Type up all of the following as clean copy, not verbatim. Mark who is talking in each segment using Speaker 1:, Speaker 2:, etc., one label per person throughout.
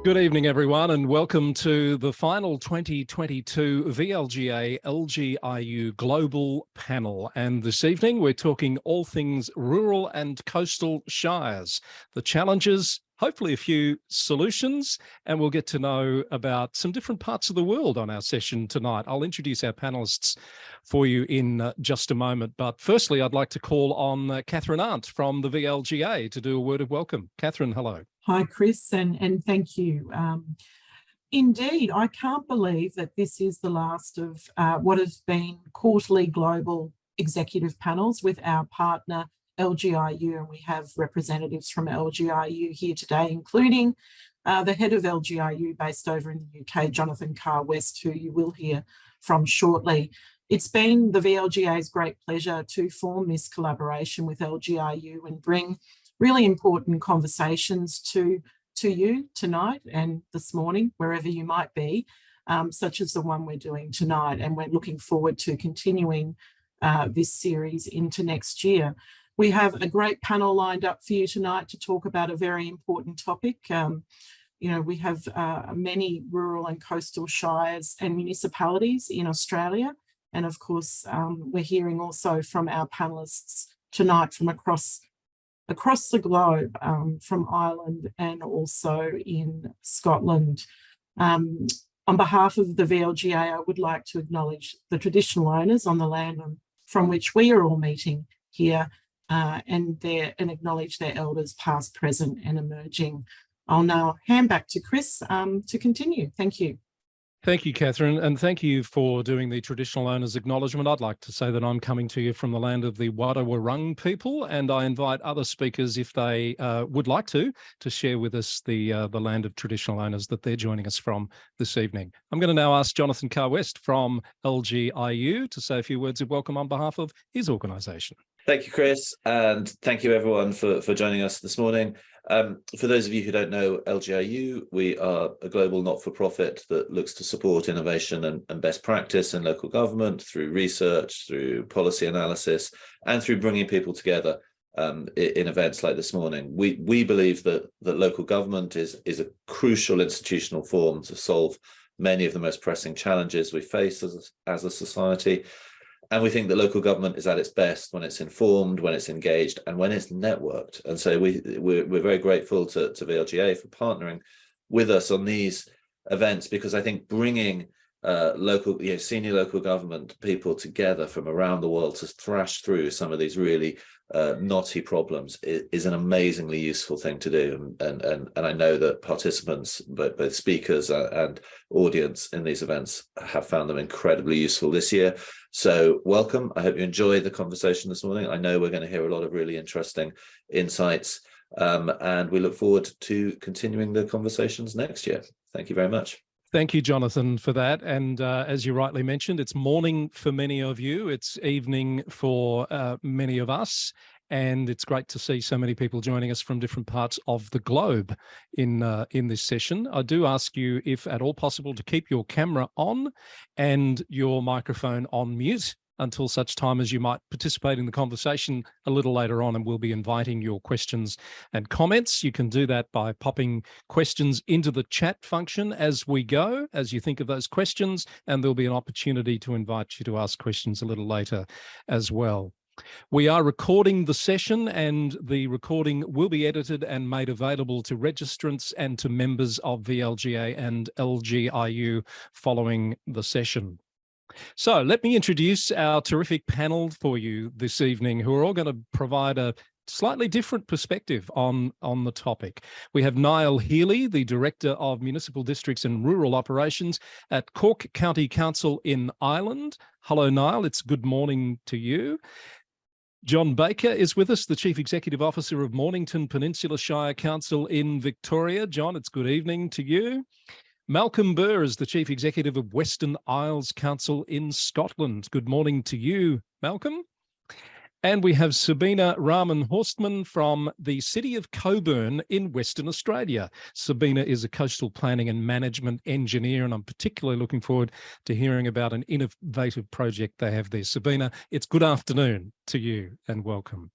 Speaker 1: Good evening, everyone, and welcome to the final 2022 VLGA LGIU Global Panel. And this evening, we're talking all things rural and coastal shires, the challenges, hopefully a few solutions, and we'll get to know about some different parts of the world on our session tonight. I'll introduce our panellists for you in just a moment. But firstly, I'd like to call on Catherine Arndt from the VLGA to do a word of welcome. Catherine, hello.
Speaker 2: Hi, Chris, and thank you. Indeed, I can't believe that this is the last of what has been quarterly global executive panels with our partner LGIU, and we have representatives from LGIU here today, including the head of LGIU based over in the UK, Jonathan Carr-West, who you will hear from shortly. It's been the VLGA's great pleasure to form this collaboration with LGIU and bring really important conversations to you tonight and this morning, wherever you might be, such as the one we're doing tonight. And we're looking forward to continuing this series into next year. We have a great panel lined up for you tonight to talk about a very important topic. We have many rural and coastal shires and municipalities in Australia. And of course, we're hearing also from our panelists tonight from across the globe, from Ireland and also in Scotland. On behalf of the VLGA, I would like to acknowledge the traditional owners on the land from which we are all meeting here, and acknowledge their elders past, present and emerging. I'll now hand back to Chris to continue. Thank you.
Speaker 1: Thank you, Catherine, and thank you for doing the traditional owners acknowledgement. I'd like to say that I'm coming to you from the land of the Wadawurrung people, and I invite other speakers, if they would like to share with us the land of traditional owners that they're joining us from this evening. I'm going to now ask Jonathan Carr-West from LGIU to say a few words of welcome on behalf of his organisation.
Speaker 3: Thank you, Chris, and thank you everyone for joining us this morning. For those of you who don't know LGIU, we are a global not-for-profit that looks to support innovation and best practice in local government through research, through policy analysis, and through bringing people together in events like this morning. We believe that local government is a crucial institutional form to solve many of the most pressing challenges we face as a society. And we think that local government is at its best when it's informed, when it's engaged, and when it's networked. And so we're very grateful to VLGA for partnering with us on these events, because I think bringing senior local government people together from around the world to thrash through some of these really knotty problems is an amazingly useful thing to do. And I know that participants, both speakers and audience in these events, have found them incredibly useful this year. So welcome. I hope you enjoy the conversation this morning. I know we're going to hear a lot of really interesting insights, and we look forward to continuing the conversations next year. Thank you very much.
Speaker 1: Thank you, Jonathan, for that. And as you rightly mentioned, it's morning for many of you. It's evening for many of us. And it's great to see so many people joining us from different parts of the globe in this session. I do ask you, if at all possible, to keep your camera on and your microphone on mute until such time as you might participate in the conversation a little later on, and we'll be inviting your questions and comments. You can do that by popping questions into the chat function as we go, as you think of those questions, and there'll be an opportunity to invite you to ask questions a little later as well. We are recording the session, and the recording will be edited and made available to registrants and to members of VLGA and LGIU following the session. So let me introduce our terrific panel for you this evening, who are all going to provide a slightly different perspective on the topic. We have Niall Healy, the Director of Municipal Districts and Rural Operations at Cork County Council in Ireland. Hello, Niall. It's good morning to you. John Baker is with us, the Chief Executive Officer of Mornington Peninsula Shire Council in Victoria. John, it's good evening to you. Malcolm Burr is the Chief Executive of Western Isles Council in Scotland. Good morning to you, Malcolm. And we have Sabina Rahman-Horstman from the City of Coburn in Western Australia. Sabina is a coastal planning and management engineer, and I'm particularly looking forward to hearing about an innovative project they have there. Sabina, it's good afternoon to you and welcome.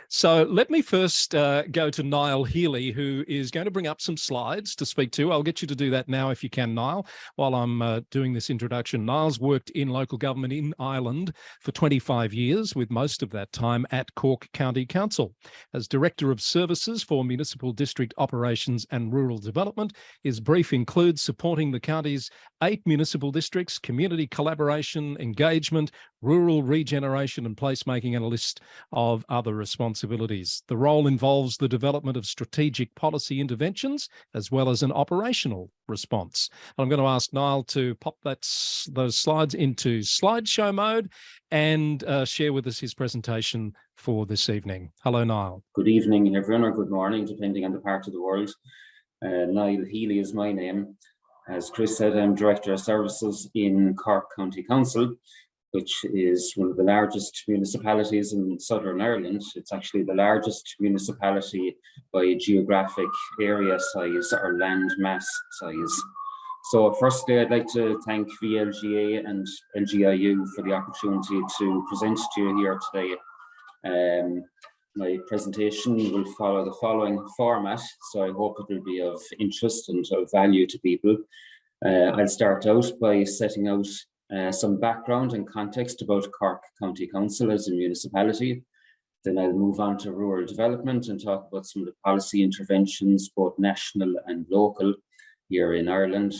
Speaker 1: So let me first go to Niall Healy, who is going to bring up some slides to speak to. I'll get you to do that now if you can, Niall, while I'm doing this introduction. Niall's worked in local government in Ireland for 25 years, with most of that time at Cork County Council. As Director of Services for Municipal District Operations and Rural Development, his brief includes supporting the county's 8 municipal districts, community collaboration, engagement, rural regeneration and placemaking, and a list of other responsibilities. The role involves the development of strategic policy interventions as well as an operational response. I'm going to ask Niall to pop those slides into slideshow mode and share with us his presentation for this evening. Hello, Niall.
Speaker 4: Good evening, everyone, or good morning, depending on the part of the world. Niall Healy is my name. As Chris said, I'm Director of Services in Cork County Council, which is one of the largest municipalities in Southern Ireland. It's actually the largest municipality by geographic area size or land mass size. So firstly, I'd like to thank VLGA and LGIU for the opportunity to present to you here today. My presentation will follow the following format, so I hope it will be of interest and of value to people. I'll start out by setting out some background and context about Cork County Council as a municipality. Then I'll move on to rural development and talk about some of the policy interventions, both national and local here in Ireland,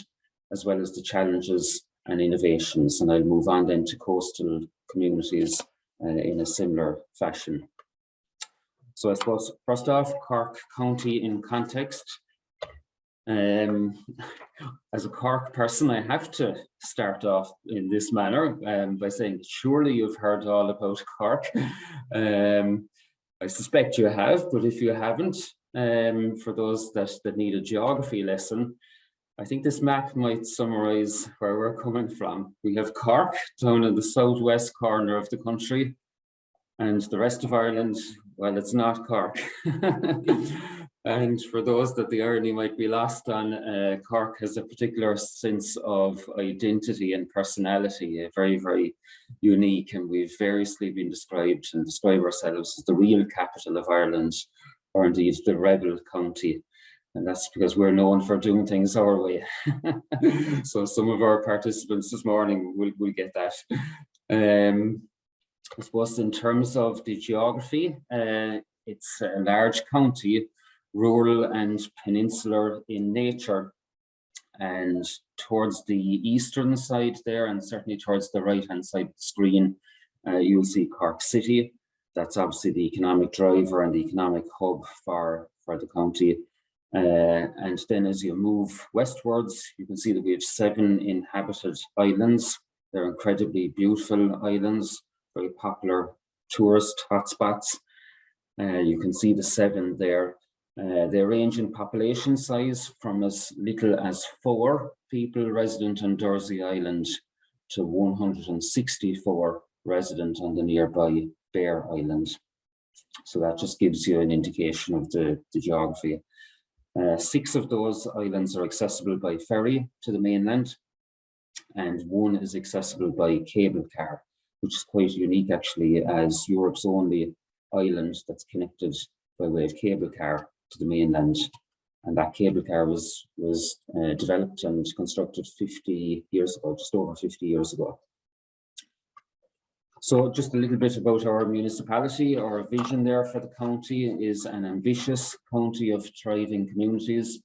Speaker 4: as well as the challenges and innovations. And I'll move on then to coastal communities in a similar fashion. So I suppose, first off, Cork County in context. As a Cork person, I have to start off in this manner by saying, surely you've heard all about Cork. I suspect you have, but if you haven't, for those that need a geography lesson, I think this map might summarize where we're coming from. We have Cork down in the southwest corner of the country, and the rest of Ireland, well, it's not Cork. And for those that the irony might be lost on, Cork has a particular sense of identity and personality, very, very unique, and we've variously been described and describe ourselves as the real capital of Ireland, or indeed the rebel county. And that's because we're known for doing things our way. So some of our participants this morning will get that. I suppose in terms of the geography, it's a large county, rural and peninsular in nature, and towards the eastern side there, and certainly towards the right hand side of the screen, you'll see Cork City. That's obviously the economic driver and the economic hub for the county. And then as you move westwards, you can see that we have 7 inhabited islands. They're incredibly beautiful islands, very popular tourist hotspots. You can see the 7 there. They range in population size from as little as 4 people resident on Dursey Island to 164 resident on the nearby Burr Island. So that just gives you an indication of the geography. 6 of those islands are accessible by ferry to the mainland, and 1 is accessible by cable car, which is quite unique actually, as Europe's only island that's connected by way of cable car to the mainland. And that cable car was developed and constructed 50 years ago, just over 50 years ago. So just a little bit about our municipality. Our vision there for the county is an ambitious county of thriving communities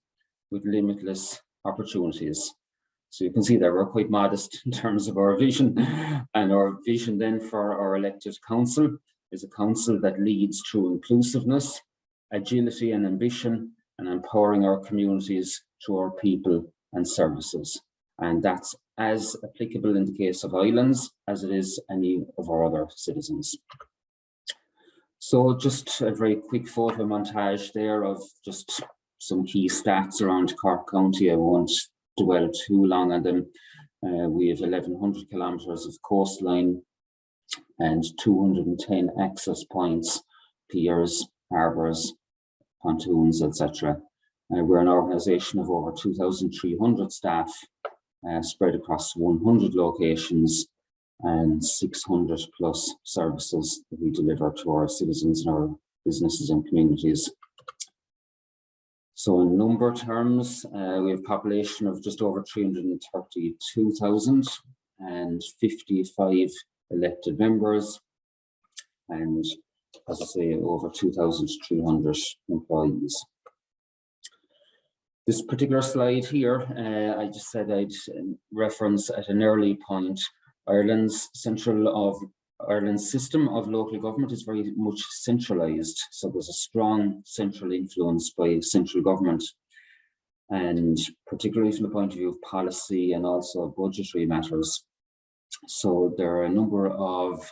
Speaker 4: with limitless opportunities. So you can see that we're quite modest in terms of our vision. And our vision then for our elected council is a council that leads through inclusiveness, agility and ambition, and empowering our communities through our people and services. And that's as applicable in the case of islands as it is any of our other citizens. So just a very quick photo montage there of just some key stats around Cork County. I won't dwell too long on them. We have 1,100 kilometres of coastline and 210 access points, piers, harbours, pontoons, etc. We're an organisation of over 2,300 staff spread across 100 locations, and 600 plus services that we deliver to our citizens and our businesses and communities. So in number terms, we have a population of just over 332,000 and 55 elected members, and as I say, over 2,300 employees. This particular slide here, I just said I'd reference at an early point, Ireland's system of local government is very much centralised. So there's a strong central influence by central government, and particularly from the point of view of policy and also budgetary matters. So there are a number of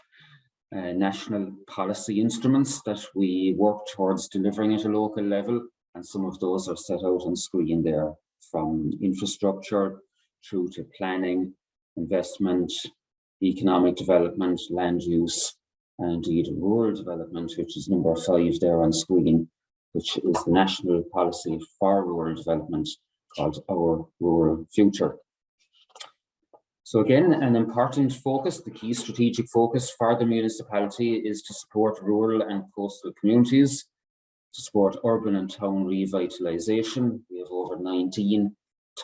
Speaker 4: national policy instruments that we work towards delivering at a local level, and some of those are set out on screen there, from infrastructure through to planning, investment, economic development, land use, and indeed rural development, which is number 5 there on screen, which is the national policy for rural development called Our Rural Future. So again, an important focus, the key strategic focus for the municipality is to support rural and coastal communities, to support urban and town revitalisation. We have over 19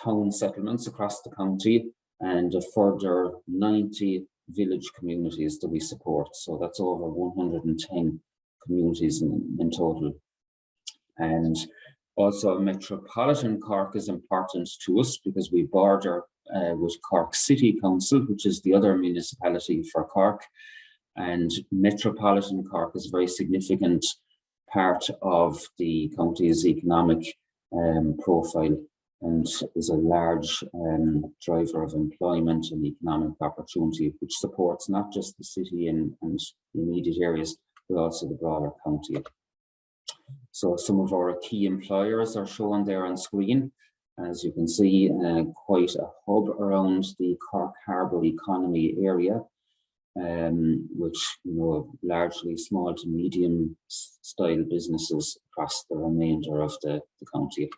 Speaker 4: town settlements across the county and a further 90 village communities that we support. So that's over 110 communities in total. And also Metropolitan Cork is important to us because we border with Cork City Council, which is the other municipality for Cork. And Metropolitan Cork is a very significant part of the county's economic profile, and is a large driver of employment and economic opportunity, which supports not just the city and the immediate areas, but also the broader county. So some of our key employers are shown there on screen. As you can see, quite a hub around the Cork Harbour economy area, which, largely small to medium style businesses across the remainder of the county.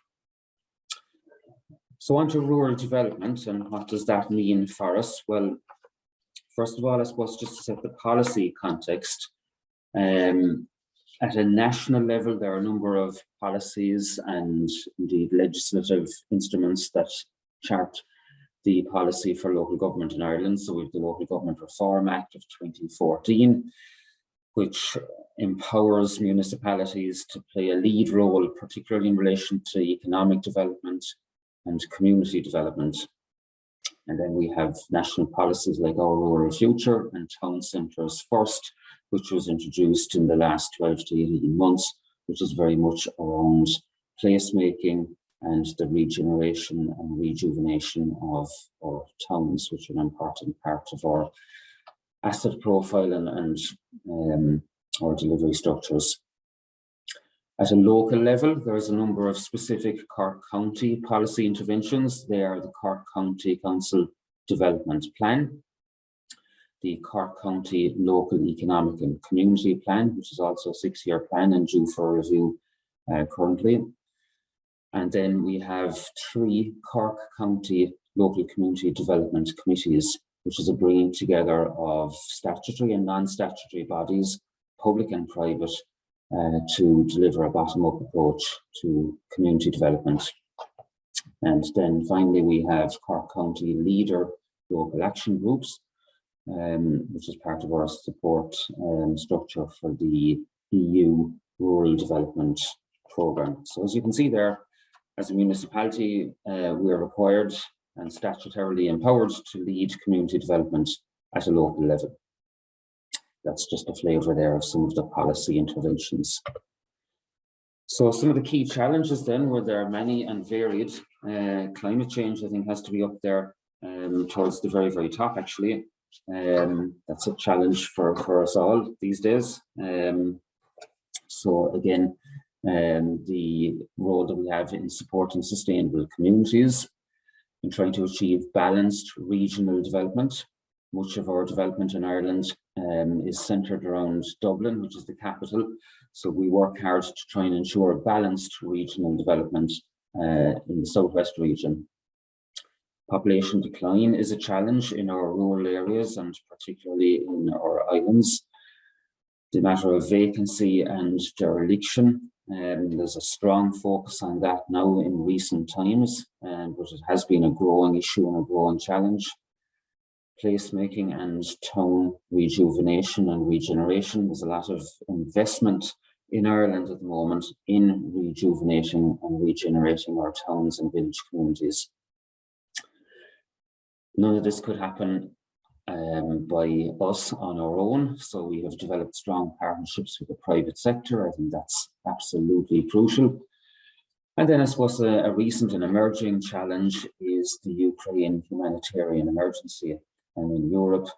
Speaker 4: So on to rural development, and what does that mean for us? Well, first of all, I suppose just to set the policy context, at a national level, there are a number of policies and indeed legislative instruments that chart the policy for local government in Ireland. So we have the Local Government Reform Act of 2014, which empowers municipalities to play a lead role, particularly in relation to economic development and community development. And then we have national policies like Our Rural Future and Town Centres First, which was introduced in the last 12 to 18 months, which is very much around placemaking and the regeneration and rejuvenation of our towns, which are an important part of our asset profile and our delivery structures. At a local level, there is a number of specific Cork County policy interventions. They are the Cork County Council Development Plan, the Cork County Local Economic and Community Plan, which is also a 6-year plan and due for review currently. And then we have 3 Cork County Local Community Development Committees, which is a bringing together of statutory and non-statutory bodies, public and private, to deliver a bottom-up approach to community development. And then finally, we have Cork County Leader Local Action Groups, which is part of our support structure for the EU Rural Development Programme. So as you can see there, as a municipality, we are required and statutorily empowered to lead community development at a local level. That's just a flavour there of some of the policy interventions. So some of the key challenges then, where there are many and varied. Climate change, I think, has to be up there towards the very, very top, actually. That's a challenge for us all these days. So again, the role that we have in supporting sustainable communities, in trying to achieve balanced regional development. Much of our development in Ireland is centred around Dublin, which is the capital. So we work hard to try and ensure balanced regional development in the southwest region. Population decline is a challenge in our rural areas and particularly in our islands. The matter of vacancy and dereliction, there's a strong focus on that now in recent times, but it has been a growing issue and a growing challenge. Placemaking and town rejuvenation and regeneration. There's a lot of investment in Ireland at the moment in rejuvenating and regenerating our towns and village communities. None of this could happen by us on our own, so we have developed strong partnerships with the private sector. I think that's absolutely crucial. And then I suppose a recent and emerging challenge is the Ukraine humanitarian emergency. And in Europe,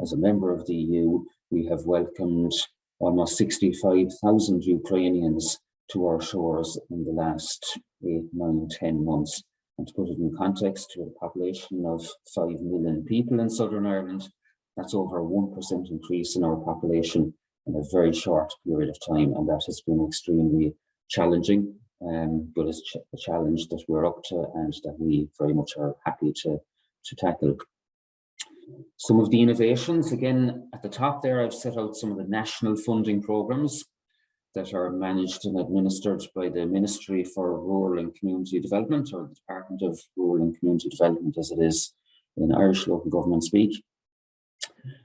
Speaker 4: as a member of the EU, we have welcomed almost 65,000 Ukrainians to our shores in the last 8, 9, 10 months. And to put it in context, with a population of 5 million people in Southern Ireland, that's over a 1% increase in our population in a very short period of time. And that has been extremely challenging, but it's a challenge that we're up to and that we very much are happy to tackle. Some of the innovations, again, at the top there, I've set out some of the national funding programs that are managed and administered by the Ministry for Rural and Community Development, or the Department of Rural and Community Development as it is in Irish local government speak.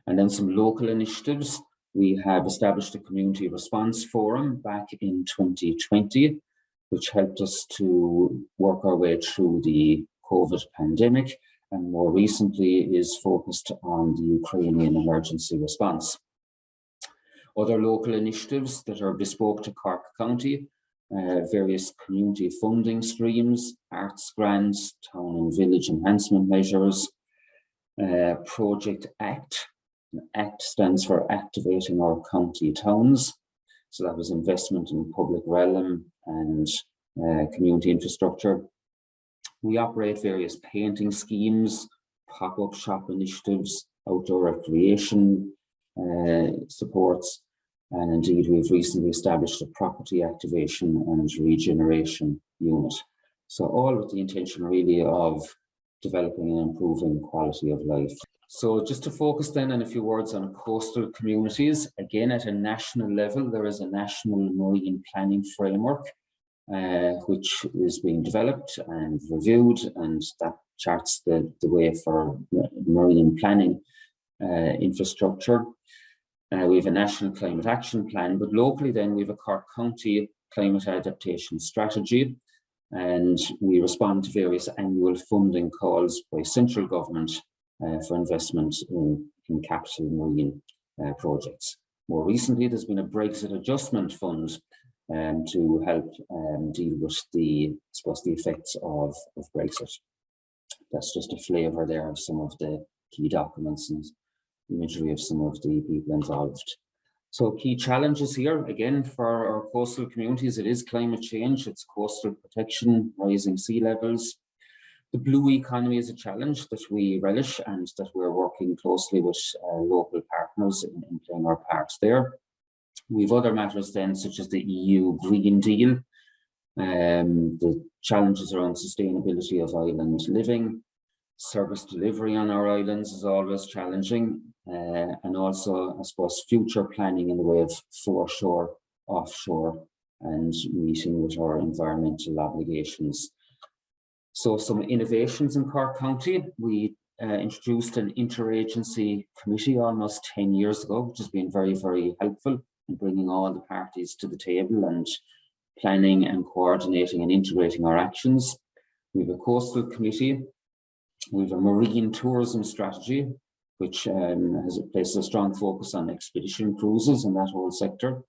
Speaker 4: And then some local initiatives. We have established a community response forum back in 2020, which helped us to work our way through the COVID pandemic, and more recently is focused on the Ukrainian emergency response. Other local initiatives that are bespoke to Cork County, various community funding streams, arts grants, town and village enhancement measures, Project ACT. ACT stands for Activating Our County Towns. So that was investment in public realm and community infrastructure. We operate various painting schemes, pop-up shop initiatives, outdoor recreation supports, and indeed we've recently established a property activation and regeneration unit. So all with the intention really of developing and improving quality of life. So just to focus then in a few words on coastal communities, again at a national level, there is a national marine planning framework which is being developed and reviewed, and that charts the way for marine planning infrastructure. We have a national climate action plan, but locally then we have a Cork County climate adaptation strategy, and we respond to various annual funding calls by central government for investment in capital marine projects. More recently, there's been a Brexit adjustment fund to help deal with the effects of Brexit. That's just a flavour there of some of the key documents and imagery of some of the people involved. So key challenges here, again, for our coastal communities, it is climate change, it's coastal protection, rising sea levels. The blue economy is a challenge that we relish and that we're working closely with local partners in playing our parts there. We have other matters then, such as the EU Green Deal, the challenges around sustainability of island living, service delivery on our islands is always challenging, and also, I suppose, future planning in the way of foreshore, offshore, and meeting with our environmental obligations. So some innovations in Cork County. We introduced an interagency committee almost 10 years ago, which has been very, very helpful in bringing all the parties to the table and planning and coordinating and integrating our actions. We have a coastal committee. We have a marine tourism strategy, which has placed a strong focus on expedition cruises and that whole sector.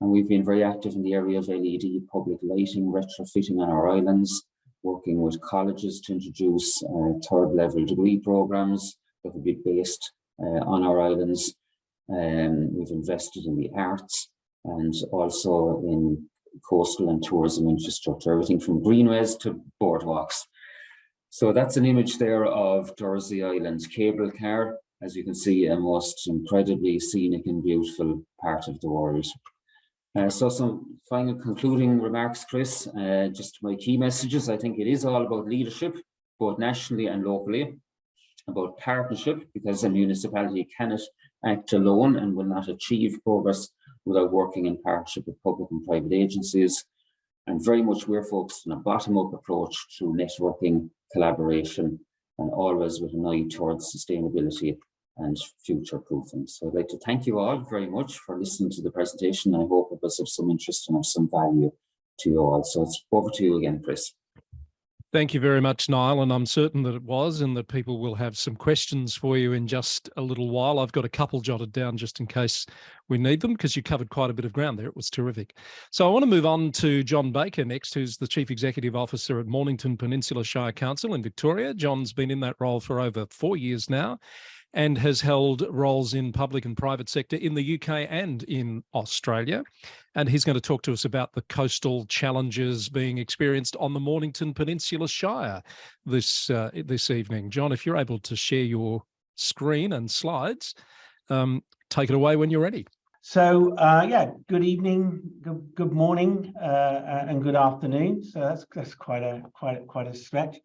Speaker 4: And we've been very active in the area of LED public lighting retrofitting on our islands, working with colleges to introduce third level degree programs that will be based on our islands. We've invested in the arts and also in coastal and tourism infrastructure, everything from greenways to boardwalks. So that's an image there of Dursey Island cable car. As you can see, a most incredibly scenic and beautiful part of the world. So some final concluding remarks, Chris. Just my key messages. I think it is all about leadership, both nationally and locally, about partnership, because a municipality cannot act alone and will not achieve progress without working in partnership with public and private agencies. And very much we're focused on a bottom-up approach through networking, collaboration, and always with an eye towards sustainability and future proofing. So I'd like to thank you all very much for listening to the presentation. I hope it was of some interest and of some value to you all. So it's over to you again, Chris.
Speaker 1: Thank you very much, Niall, and I'm certain that it was, and that people will have some questions for you in just a little while. I've got a couple jotted down just in case we need them, because you covered quite a bit of ground there. It was terrific. So I want to move on to John Baker next, who's the Chief Executive Officer at Mornington Peninsula Shire Council in Victoria. John's been in that role for over 4 years now, and has held roles in public and private sector in the UK and in Australia. And he's going to talk to us about the coastal challenges being experienced on the Mornington Peninsula Shire this evening. John, if you're able to share your screen and slides, take it away when you're ready.
Speaker 5: So yeah, good evening, good morning, and good afternoon. So that's quite a stretch.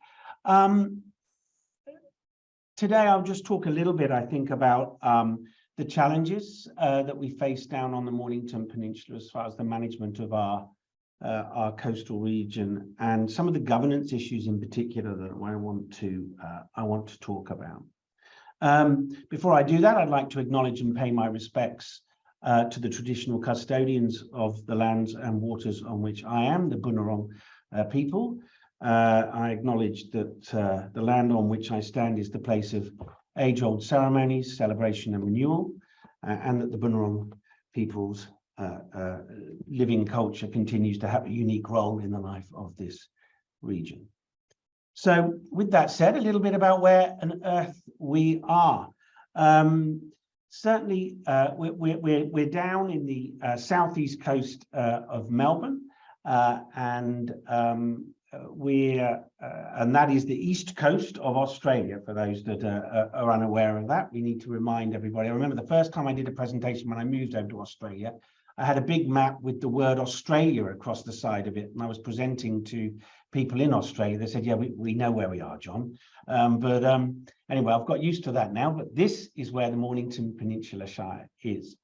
Speaker 5: Today, I'll just talk a little bit, I think, about the challenges that we face down on the Mornington Peninsula as far as the management of our coastal region, and some of the governance issues in particular that I want to talk about. Before I do that, I'd like to acknowledge and pay my respects to the traditional custodians of the lands and waters on which I am, the Bunurong people. I acknowledge that the land on which I stand is the place of age-old ceremonies, celebration and renewal, and that the Bunurong people's living culture continues to have a unique role in the life of this region. So with that said, a little bit about where on earth we are. Certainly, we're down in the southeast coast of Melbourne, and that is the east coast of Australia. For those that are unaware of that, we need to remind everybody. I remember the first time I did a presentation when I moved over to Australia, I had a big map with the word Australia across the side of it, and I was presenting to people in Australia. They said, yeah, we know where we are, John. Anyway, I've got used to that now, but this is where the Mornington Peninsula Shire is.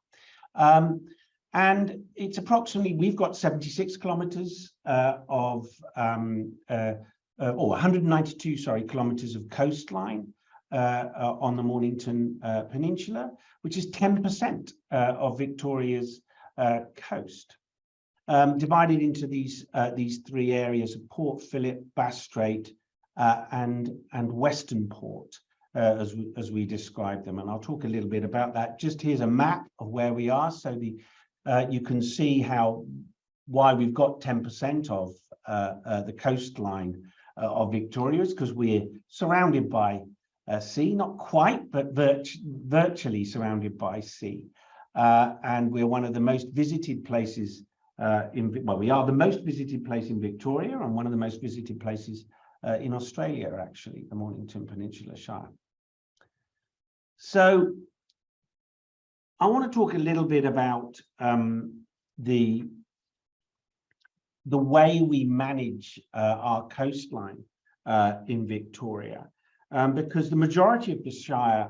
Speaker 5: And it's approximately, we've got 76 kilometres or 192, kilometres of coastline on the Mornington Peninsula, which is 10% of Victoria's coast, divided into these three areas of Port Phillip, Bass Strait, and Western Port, as we describe them. And I'll talk a little bit about that. Just here's a map of where we are. So you can see why we've got 10% of the coastline of Victoria, is because we're surrounded by sea, not quite, but virtually surrounded by sea. And we're one of the most visited places we are the most visited place in Victoria, and one of the most visited places in Australia, actually, the Mornington Peninsula Shire. So I want to talk a little bit about the way we manage our coastline in Victoria, because the majority of the Shire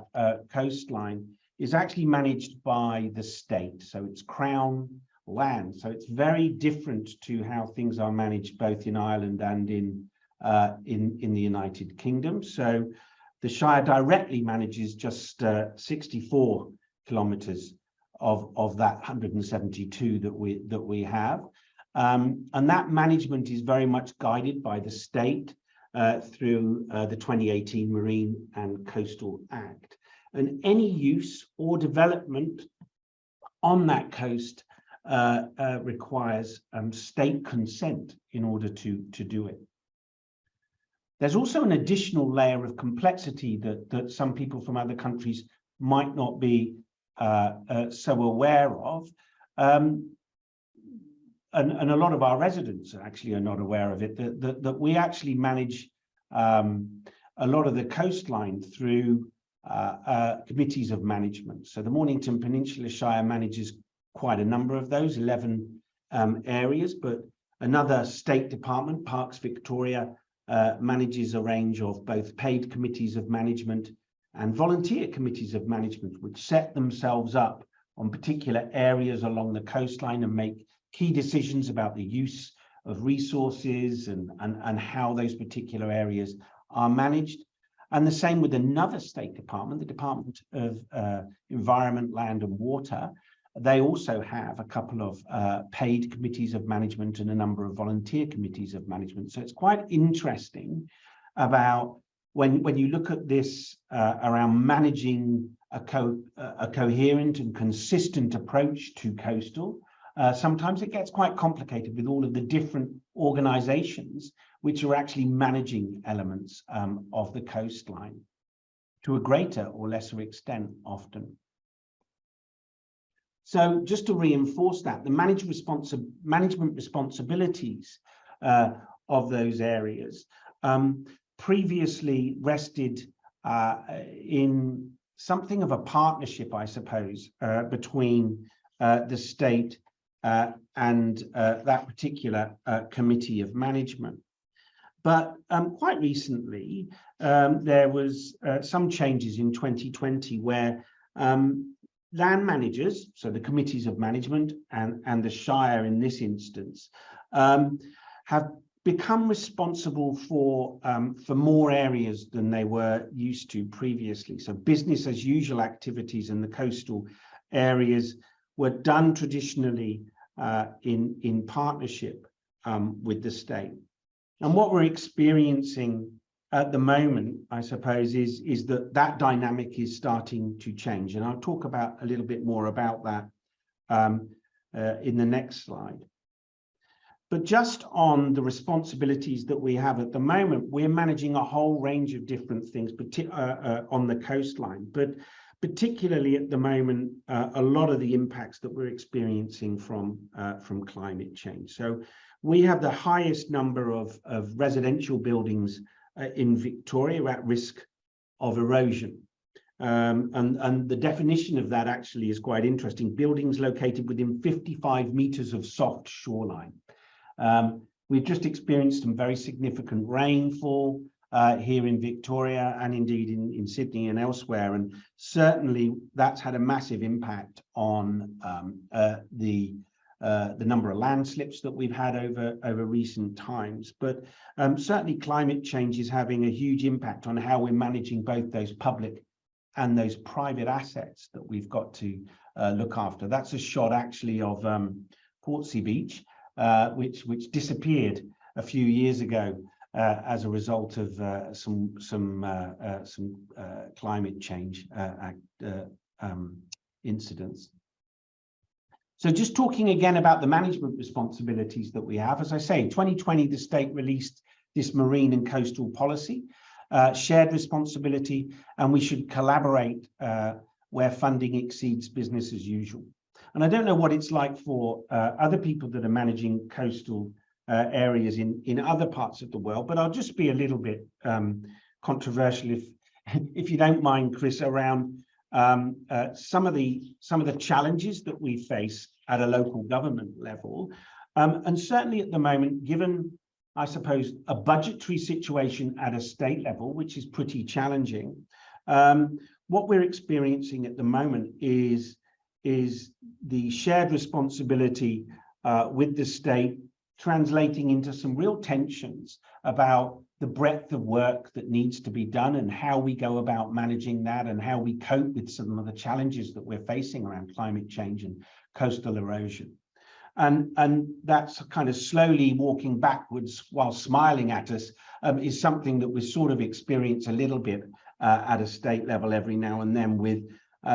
Speaker 5: coastline is actually managed by the state, so it's Crown land. So it's very different to how things are managed both in Ireland and in the United Kingdom. So the Shire directly manages just 64 kilometres of that 172 that we have, and that management is very much guided by the state through the 2018 Marine and Coastal Act, and any use or development on that coast requires state consent in order to do it. There's also an additional layer of complexity that some people from other countries might not be so aware of, and a lot of our residents actually are not aware of it, that we actually manage a lot of the coastline through committees of management. So the Mornington Peninsula Shire manages quite a number of those, 11 areas, but another state department, Parks Victoria, manages a range of both paid committees of management and volunteer committees of management, which set themselves up on particular areas along the coastline and make key decisions about the use of resources and how those particular areas are managed. And the same with another state department, the Department of Environment, Land and Water. They also have a couple of paid committees of management and a number of volunteer committees of management. So it's quite interesting about when you look at this around managing a coherent and consistent approach to coastal, sometimes it gets quite complicated with all of the different organizations which are actually managing elements of the coastline to a greater or lesser extent often. So just to reinforce that, the management responsibilities of those areas previously rested in something of a partnership, I suppose, between the state and that particular committee of management. But quite recently, there was some changes in 2020 where land managers, so the committees of management and the Shire in this instance, have become responsible for more areas than they were used to previously. So business as usual activities in the coastal areas were done traditionally in partnership with the state. And what we're experiencing at the moment, I suppose, is that dynamic is starting to change. And I'll talk about a little bit more about that in the next slide. But just on the responsibilities that we have at the moment, we're managing a whole range of different things on the coastline, but particularly at the moment, a lot of the impacts that we're experiencing from climate change. So we have the highest number of residential buildings in Victoria at risk of erosion. And the definition of that actually is quite interesting. Buildings located within 55 meters of soft shoreline. We've just experienced some very significant rainfall here in Victoria and indeed in Sydney and elsewhere. And certainly that's had a massive impact on the number of landslips that we've had over recent times. But certainly climate change is having a huge impact on how we're managing both those public and those private assets that we've got to look after. That's a shot actually of Portsea Beach, which disappeared a few years ago as a result of some climate change incidents. So just talking again about the management responsibilities that we have, as I say, in 2020, the state released this marine and coastal policy, shared responsibility, and we should collaborate where funding exceeds business as usual. And I don't know what it's like for other people that are managing coastal areas in other parts of the world, but I'll just be a little bit controversial, if you don't mind, Chris, around some of the challenges that we face at a local government level, and certainly at the moment, given, I suppose, a budgetary situation at a state level, which is pretty challenging. What we're experiencing at the moment is the shared responsibility with the state translating into some real tensions about the breadth of work that needs to be done and how we go about managing that and how we cope with some of the challenges that we're facing around climate change and coastal erosion. And that's kind of slowly walking backwards while smiling at us is something that we sort of experience a little bit at a state level every now and then, with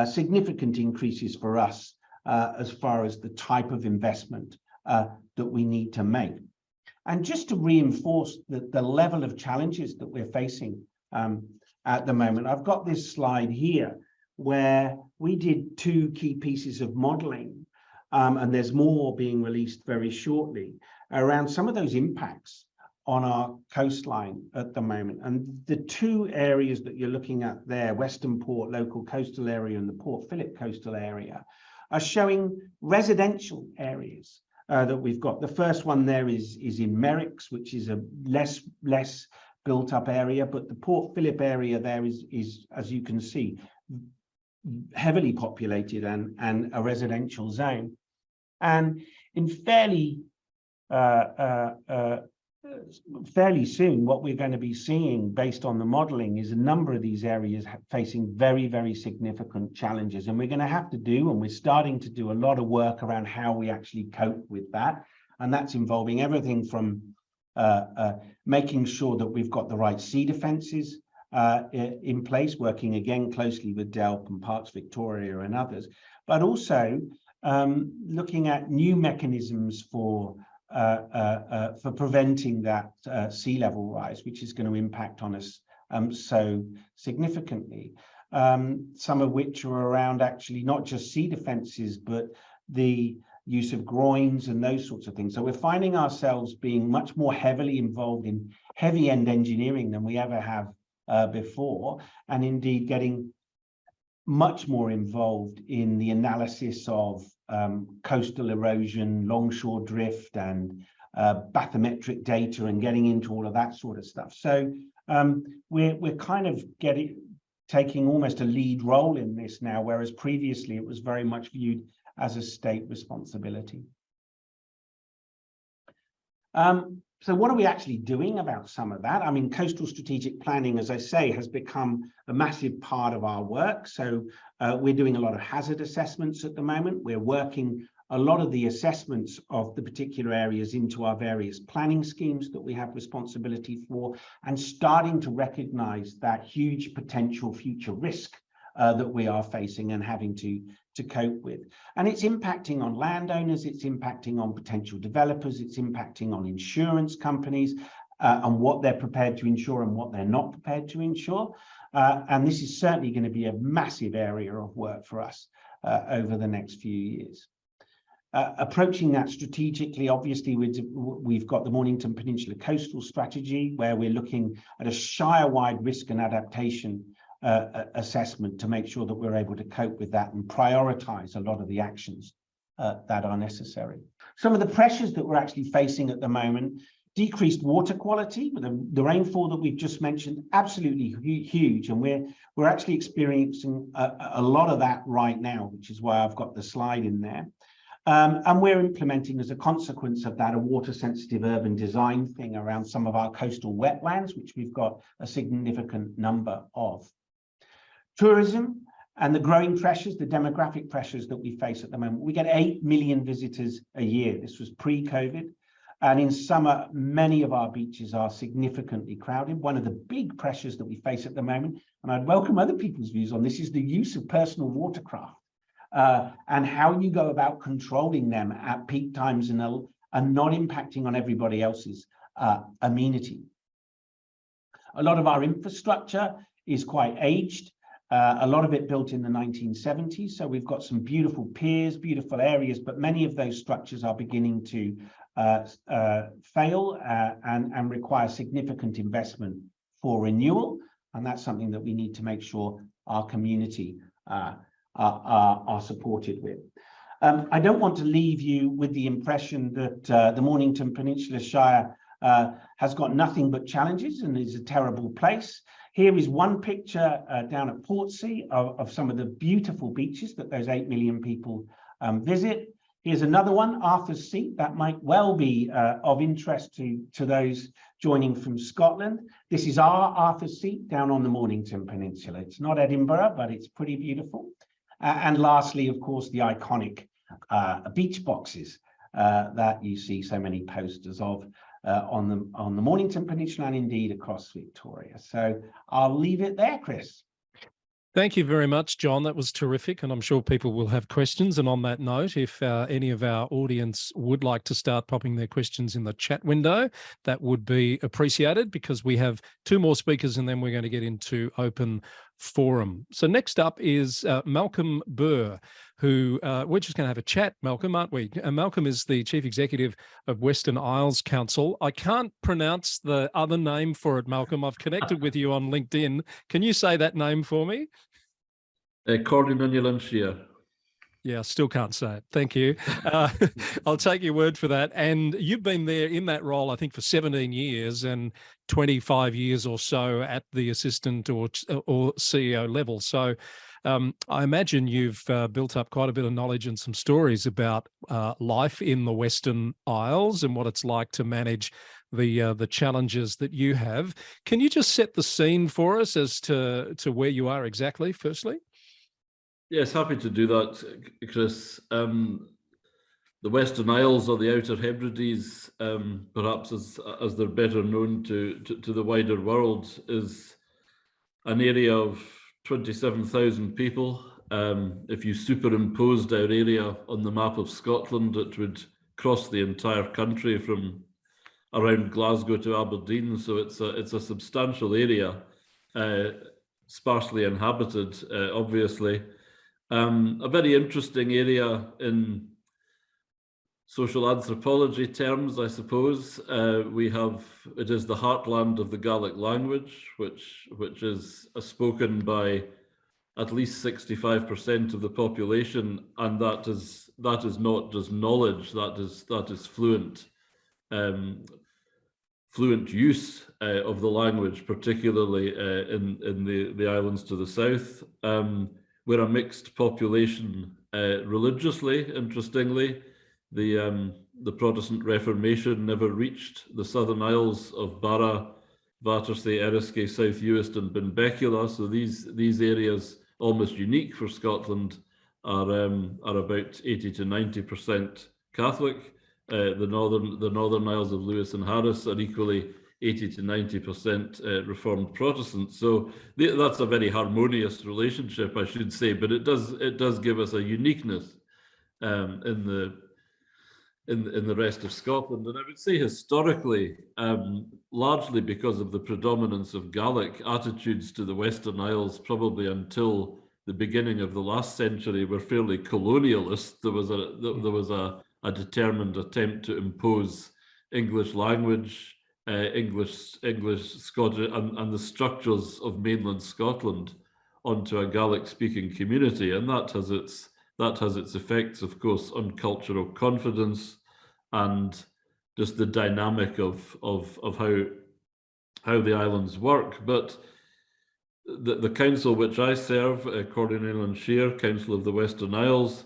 Speaker 5: significant increases for us as far as the type of investment that we need to make. And just to reinforce the level of challenges that we're facing at the moment, I've got this slide here where we did 2 key pieces of modelling, and there's more being released very shortly, around some of those impacts on our coastline at the moment. And the 2 areas that you're looking at there, Western Port Local Coastal Area and the Port Phillip Coastal Area, are showing residential areas that we've got. The first one there is in Merricks, which is a less built up area, but the Port Phillip area there is, as you can see, heavily populated and a residential zone. And in fairly soon, what we're going to be seeing based on the modelling is a number of these areas facing very, very significant challenges. And we're going to have to do, and we're starting to do, a lot of work around how we actually cope with that. And that's involving everything from making sure that we've got the right sea defences in place, working again closely with DELP and Parks Victoria and others, but also looking at new mechanisms for preventing that sea level rise, which is going to impact on us so significantly. Some of which are around actually not just sea defences, but the use of groins and those sorts of things. So we're finding ourselves being much more heavily involved in heavy end engineering than we ever have before, and indeed getting much more involved in the analysis of coastal erosion, longshore drift, and bathymetric data, and getting into all of that sort of stuff. So we're kind of taking almost a lead role in this now, whereas previously it was very much viewed as a state responsibility. So what are we actually doing about some of that? I mean, coastal strategic planning, as I say, has become a massive part of our work. So we're doing a lot of hazard assessments at the moment. We're working a lot of the assessments of the particular areas into our various planning schemes that we have responsibility for, and starting to recognise that huge potential future risk that we are facing and having to cope with. And it's impacting on landowners, it's impacting on potential developers, it's impacting on insurance companies and what they're prepared to insure and what they're not prepared to insure. And this is certainly going to be a massive area of work for us over the next few years. Approaching that strategically, obviously, we've got the Mornington Peninsula Coastal Strategy, where we're looking at a Shire-wide risk and adaptation assessment to make sure that we're able to cope with that and prioritise a lot of the actions that are necessary. Some of the pressures that we're actually facing at the moment: decreased water quality, with the rainfall that we've just mentioned, absolutely huge, and we're actually experiencing a lot of that right now, which is why I've got the slide in there. And we're implementing, as a consequence of that, a water-sensitive urban design thing around some of our coastal wetlands, which we've got a significant number of. Tourism and the growing pressures, the demographic pressures that we face at the moment. We get 8 million visitors a year. This was pre-COVID. And in summer, many of our beaches are significantly crowded. One of the big pressures that we face at the moment, and I'd welcome other people's views on this, is the use of personal watercraft and how you go about controlling them at peak times and not impacting on everybody else's amenity. A lot of our infrastructure is quite aged. A lot of it built in the 1970s. So we've got some beautiful piers, beautiful areas, but many of those structures are beginning to fail and require significant investment for renewal. And that's something that we need to make sure our community are supported with. I don't want to leave you with the impression that the Mornington Peninsula Shire has got nothing but challenges and is a terrible place. Here is one picture down at Portsea of some of the beautiful beaches that those 8 million people visit. Here's another one, Arthur's Seat, that might well be of interest to those joining from Scotland. This is our Arthur's Seat down on the Mornington Peninsula. It's not Edinburgh, but it's pretty beautiful. And lastly, of course, the iconic beach boxes that you see so many posters of on the Mornington Peninsula and indeed across Victoria. So I'll leave it there, Chris.
Speaker 1: Thank you very much, John. That was terrific, and I'm sure people will have questions. And on that note, if any of our audience would like to start popping their questions in the chat window, that would be appreciated, because we have 2 more speakers and then we're going to get into open forum. So next up is Malcolm Burr, who we're just going to have a chat, Malcolm, aren't we? Malcolm is the Chief Executive of Western Isles Council. I can't pronounce the other name for it, Malcolm. I've connected with you on LinkedIn. Can you say that name for me?
Speaker 6: Cordon Shire.
Speaker 1: Yeah, I still can't say it. Thank you. I'll take your word for that. And you've been there in that role, I think, for 17 years and 25 years or so at the assistant or CEO level. So I imagine you've built up quite a bit of knowledge and some stories about life in the Western Isles and what it's like to manage the challenges that you have. Can you just set the scene for us as to where you are exactly, firstly?
Speaker 6: Yes, happy to do that, Chris. The Western Isles, or the Outer Hebrides, perhaps as they're better known to the wider world, is an area of 27,000 people. If you superimposed our area on the map of Scotland, it would cross the entire country from around Glasgow to Aberdeen. So it's a substantial area, sparsely inhabited, obviously. A very interesting area in social anthropology terms, I suppose. It is the heartland of the Gaelic language, which is spoken by at least 65% of the population, and that is not just knowledge, that is fluent use of the language, particularly in the islands to the south. We're a mixed population religiously. Interestingly, the Protestant Reformation never reached the Southern Isles of Barra, Battersea, Eriskay, South Uist and Benbecula. So these areas, almost unique for Scotland, are about 80 to 90% Catholic. The Northern Isles of Lewis and Harris are equally 80 to 90% Reformed Protestants. So that's a very harmonious relationship, I should say, but it does give us a uniqueness in the rest of Scotland. And I would say historically, largely because of the predominance of Gaelic, attitudes to the Western Isles, probably until the beginning of the last century, were fairly colonialist. There was a determined attempt to impose English language, English, Scottish, and the structures of mainland Scotland onto a Gaelic-speaking community, and that has its effects, of course, on cultural confidence and just the dynamic of how the islands work. But the council which I serve, Cornwall and Shire, Council of the Western Isles,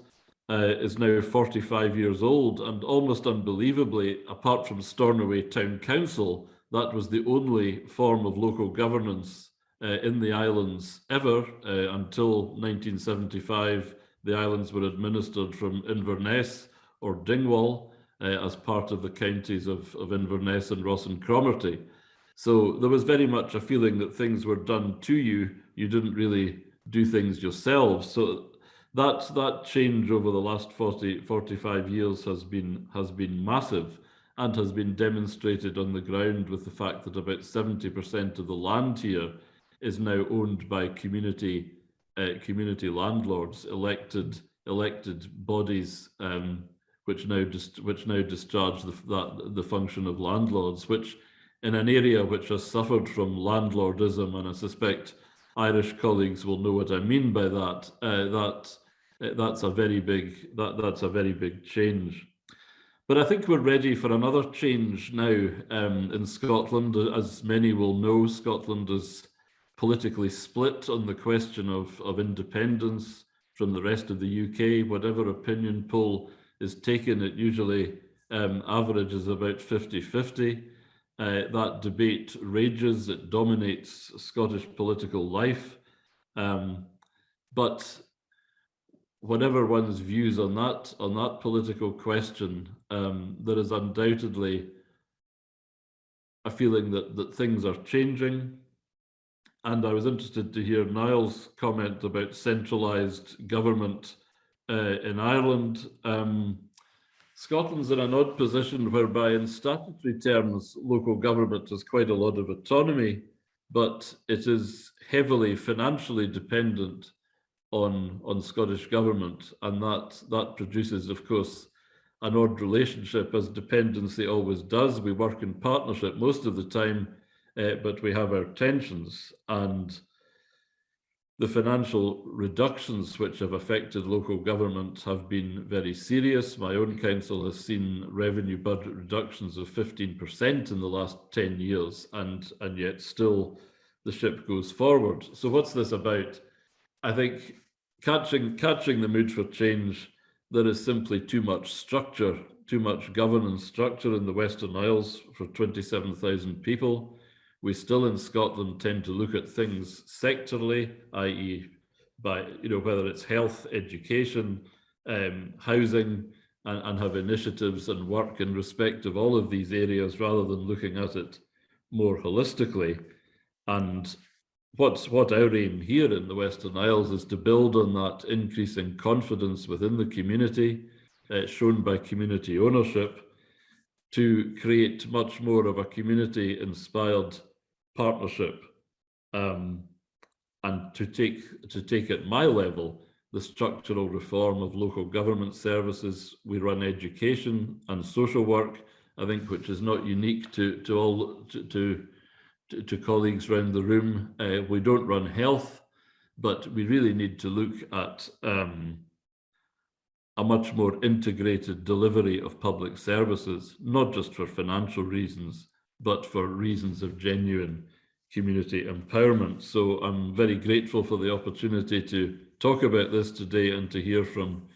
Speaker 6: is now 45 years old, and almost unbelievably, apart from Stornoway Town Council, that was the only form of local governance in the islands ever. Until 1975, the islands were administered from Inverness or Dingwall as part of the counties of Inverness and Ross and Cromarty. So there was very much a feeling that things were done to you. You didn't really do things yourselves. So that change over the last 45 years has been massive, and has been demonstrated on the ground with the fact that about 70% of the land here is now owned by community landlords, elected bodies, which now discharge the function of landlords, which in an area which has suffered from landlordism, and I suspect Irish colleagues will know what I mean by that. That's a very big change. But I think we're ready for another change now in Scotland. As many will know, Scotland is politically split on the question of independence from the rest of the UK. Whatever opinion poll is taken, it usually averages about 50-50. That debate rages, it dominates Scottish political life. But whatever one's views on that political question, there is undoubtedly a feeling that things are changing. And I was interested to hear Niall's comment about centralised government in Ireland. Scotland's in an odd position whereby in statutory terms, local government has quite a lot of autonomy, but it is heavily financially dependent on Scottish government, and that produces, of course, an odd relationship, as dependency always does. We work in partnership most of the time, but we have our tensions, and The financial reductions which have affected local government have been very serious. My own council has seen revenue budget reductions of 15% in the last 10 years, and yet still the ship goes forward. So what's this about? I think catching the mood for change, there is simply too much structure, too much governance structure in the Western Isles for 27,000 people. We still in Scotland tend to look at things sectorally, i.e. by, whether it's health, education, housing, and have initiatives and work in respect of all of these areas rather than looking at it more holistically. And what our aim here in the Western Isles is to build on that increasing confidence within the community, shown by community ownership, to create much more of a community-inspired partnership, and to take at my level the structural reform of local government services. We run education and social work, I think, which is not unique to colleagues around the room. We don't run health, but we really need to look at a much more integrated delivery of public services, not just for financial reasons, but for reasons of genuine community empowerment. So I'm very grateful for the opportunity to talk about this today and to hear from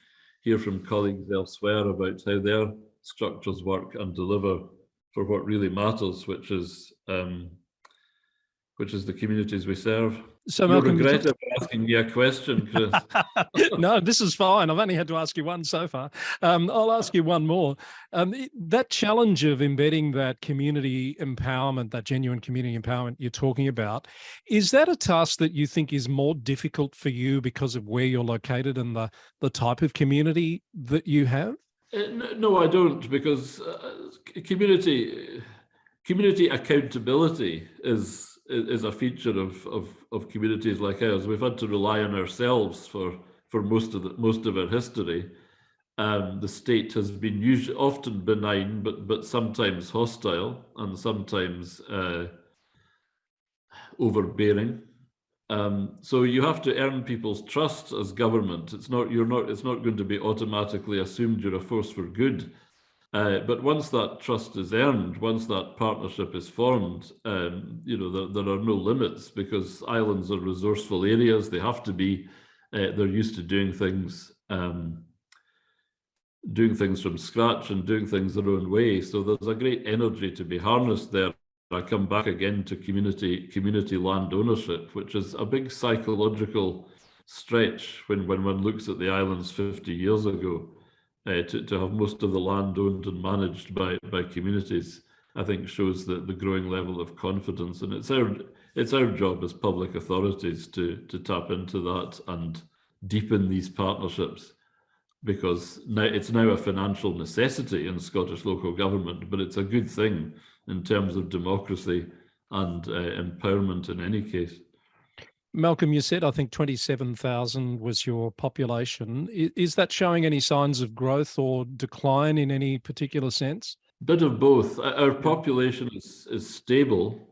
Speaker 6: colleagues elsewhere about how their structures work and deliver for what really matters, which is the communities we serve.
Speaker 1: So
Speaker 6: You'll
Speaker 1: Malcolm,
Speaker 6: regret ever asking me a question, Chris.
Speaker 1: No, this is fine. I've only had to ask you one so far. I'll ask you one more. That challenge of embedding that community empowerment, that genuine community empowerment you're talking about, is that a task that you think is more difficult for you because of where you're located and the type of community that you have?
Speaker 6: No, I don't, because community accountability is a feature of communities like ours. We've had to rely on ourselves for most of our history. The state has been often benign, but sometimes hostile and sometimes overbearing. So you have to earn people's trust as government. It's not going to be automatically assumed you're a force for good. But once that trust is earned, once that partnership is formed, there are no limits, because islands are resourceful areas. They have to be. They're used to doing things from scratch and doing things their own way. So there's a great energy to be harnessed there. I come back again to community land ownership, which is a big psychological stretch when one looks at the islands 50 years ago. To have most of the land owned and managed by communities, I think shows the growing level of confidence. And it's our job as public authorities to tap into that and deepen these partnerships, because it's now a financial necessity in Scottish local government, but it's a good thing in terms of democracy and empowerment in any case.
Speaker 1: Malcolm, you said, I think 27,000 was your population. Is that showing any signs of growth or decline in any particular sense?
Speaker 6: Bit of both. Our population is stable.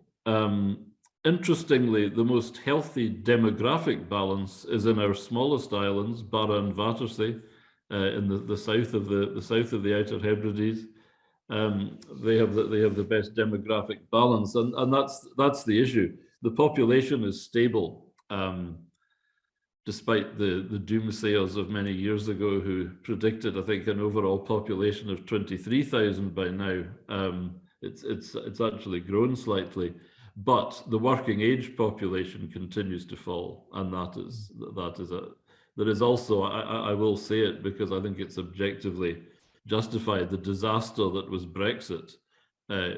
Speaker 6: Interestingly, the most healthy demographic balance is in our smallest islands, Burr and Battersea, in the south of the Outer Hebrides. They have the best demographic balance, and that's the issue. The population is stable, despite the doomsayers of many years ago who predicted, I think, an overall population of 23,000 by now. It's actually grown slightly, but the working age population continues to fall, and there is also, I will say it because I think it's objectively justified, the disaster that was Brexit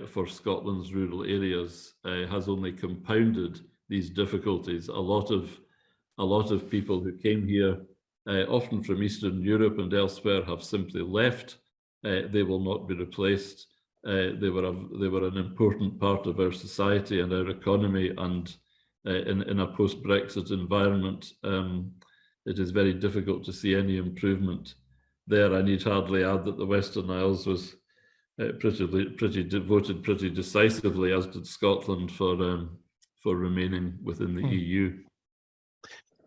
Speaker 6: for Scotland's rural areas has only compounded these difficulties. A lot of people who came here, often from Eastern Europe and elsewhere, have simply left. They will not be replaced. They were an important part of our society and our economy, and in a post-Brexit environment, it is very difficult to see any improvement there. I need hardly add that the Western Isles was voted pretty decisively, as did Scotland, for remaining within the EU.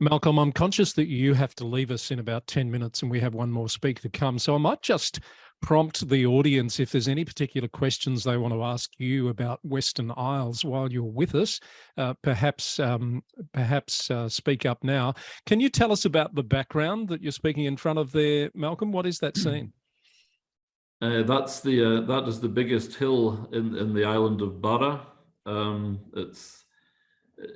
Speaker 1: Malcolm, I'm conscious that you have to leave us in about 10 minutes and we have one more speaker to come. So I might just prompt the audience if there's any particular questions they want to ask you about Western Isles while you're with us. Perhaps speak up now. Can you tell us about the background that you're speaking in front of there, Malcolm? What is that scene?
Speaker 6: That is the biggest hill in the island of Burr.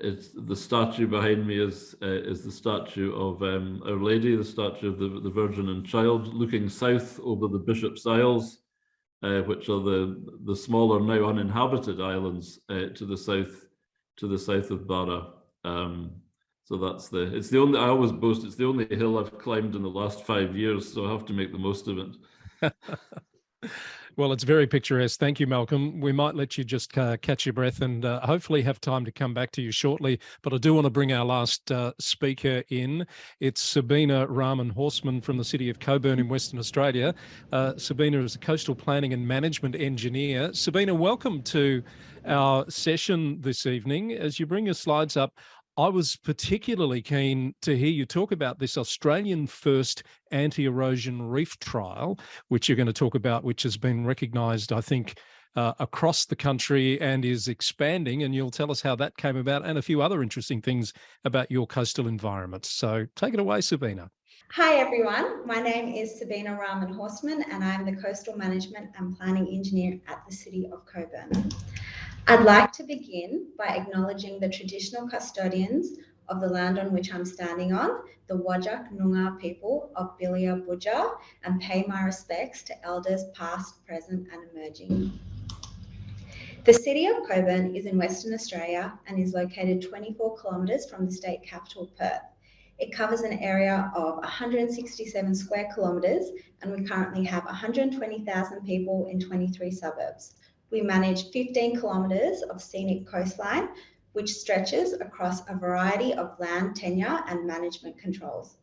Speaker 6: It's the statue behind me is the statue of Our Lady, the statue of the Virgin and Child, looking south over the Bishop's Isles, which are the smaller now uninhabited islands to the south of Burr. So it's the only, I always boast, it's the only hill I've climbed in the last 5 years, so I have to make the most of it.
Speaker 1: Well, it's very picturesque. Thank you, Malcolm. We might let you just catch your breath and hopefully have time to come back to you shortly. But I do want to bring our last speaker in. It's Sabina Rahman-Horstman from the City of Cockburn in Western Australia. Sabina is a coastal planning and management engineer. Sabina, welcome to our session this evening. As you bring your slides up, I was particularly keen to hear you talk about this Australian first anti-erosion reef trial, which you're going to talk about, which has been recognised, I think, across the country and is expanding. And you'll tell us how that came about and a few other interesting things about your coastal environments. So take it away, Sabina.
Speaker 7: Hi everyone, my name is Sabina Rahman-Horstman and I'm the Coastal Management and Planning Engineer at the City of Cockburn. I'd like to begin by acknowledging the traditional custodians of the land on which I'm standing on, the Whadjuk Noongar people of Billia Budja, and pay my respects to elders past, present and emerging. The City of Cockburn is in Western Australia and is located 24 kilometres from the state capital, Perth. It covers an area of 167 square kilometres and we currently have 120,000 people in 23 suburbs. We manage 15 kilometres of scenic coastline, which stretches across a variety of land tenure and management controls.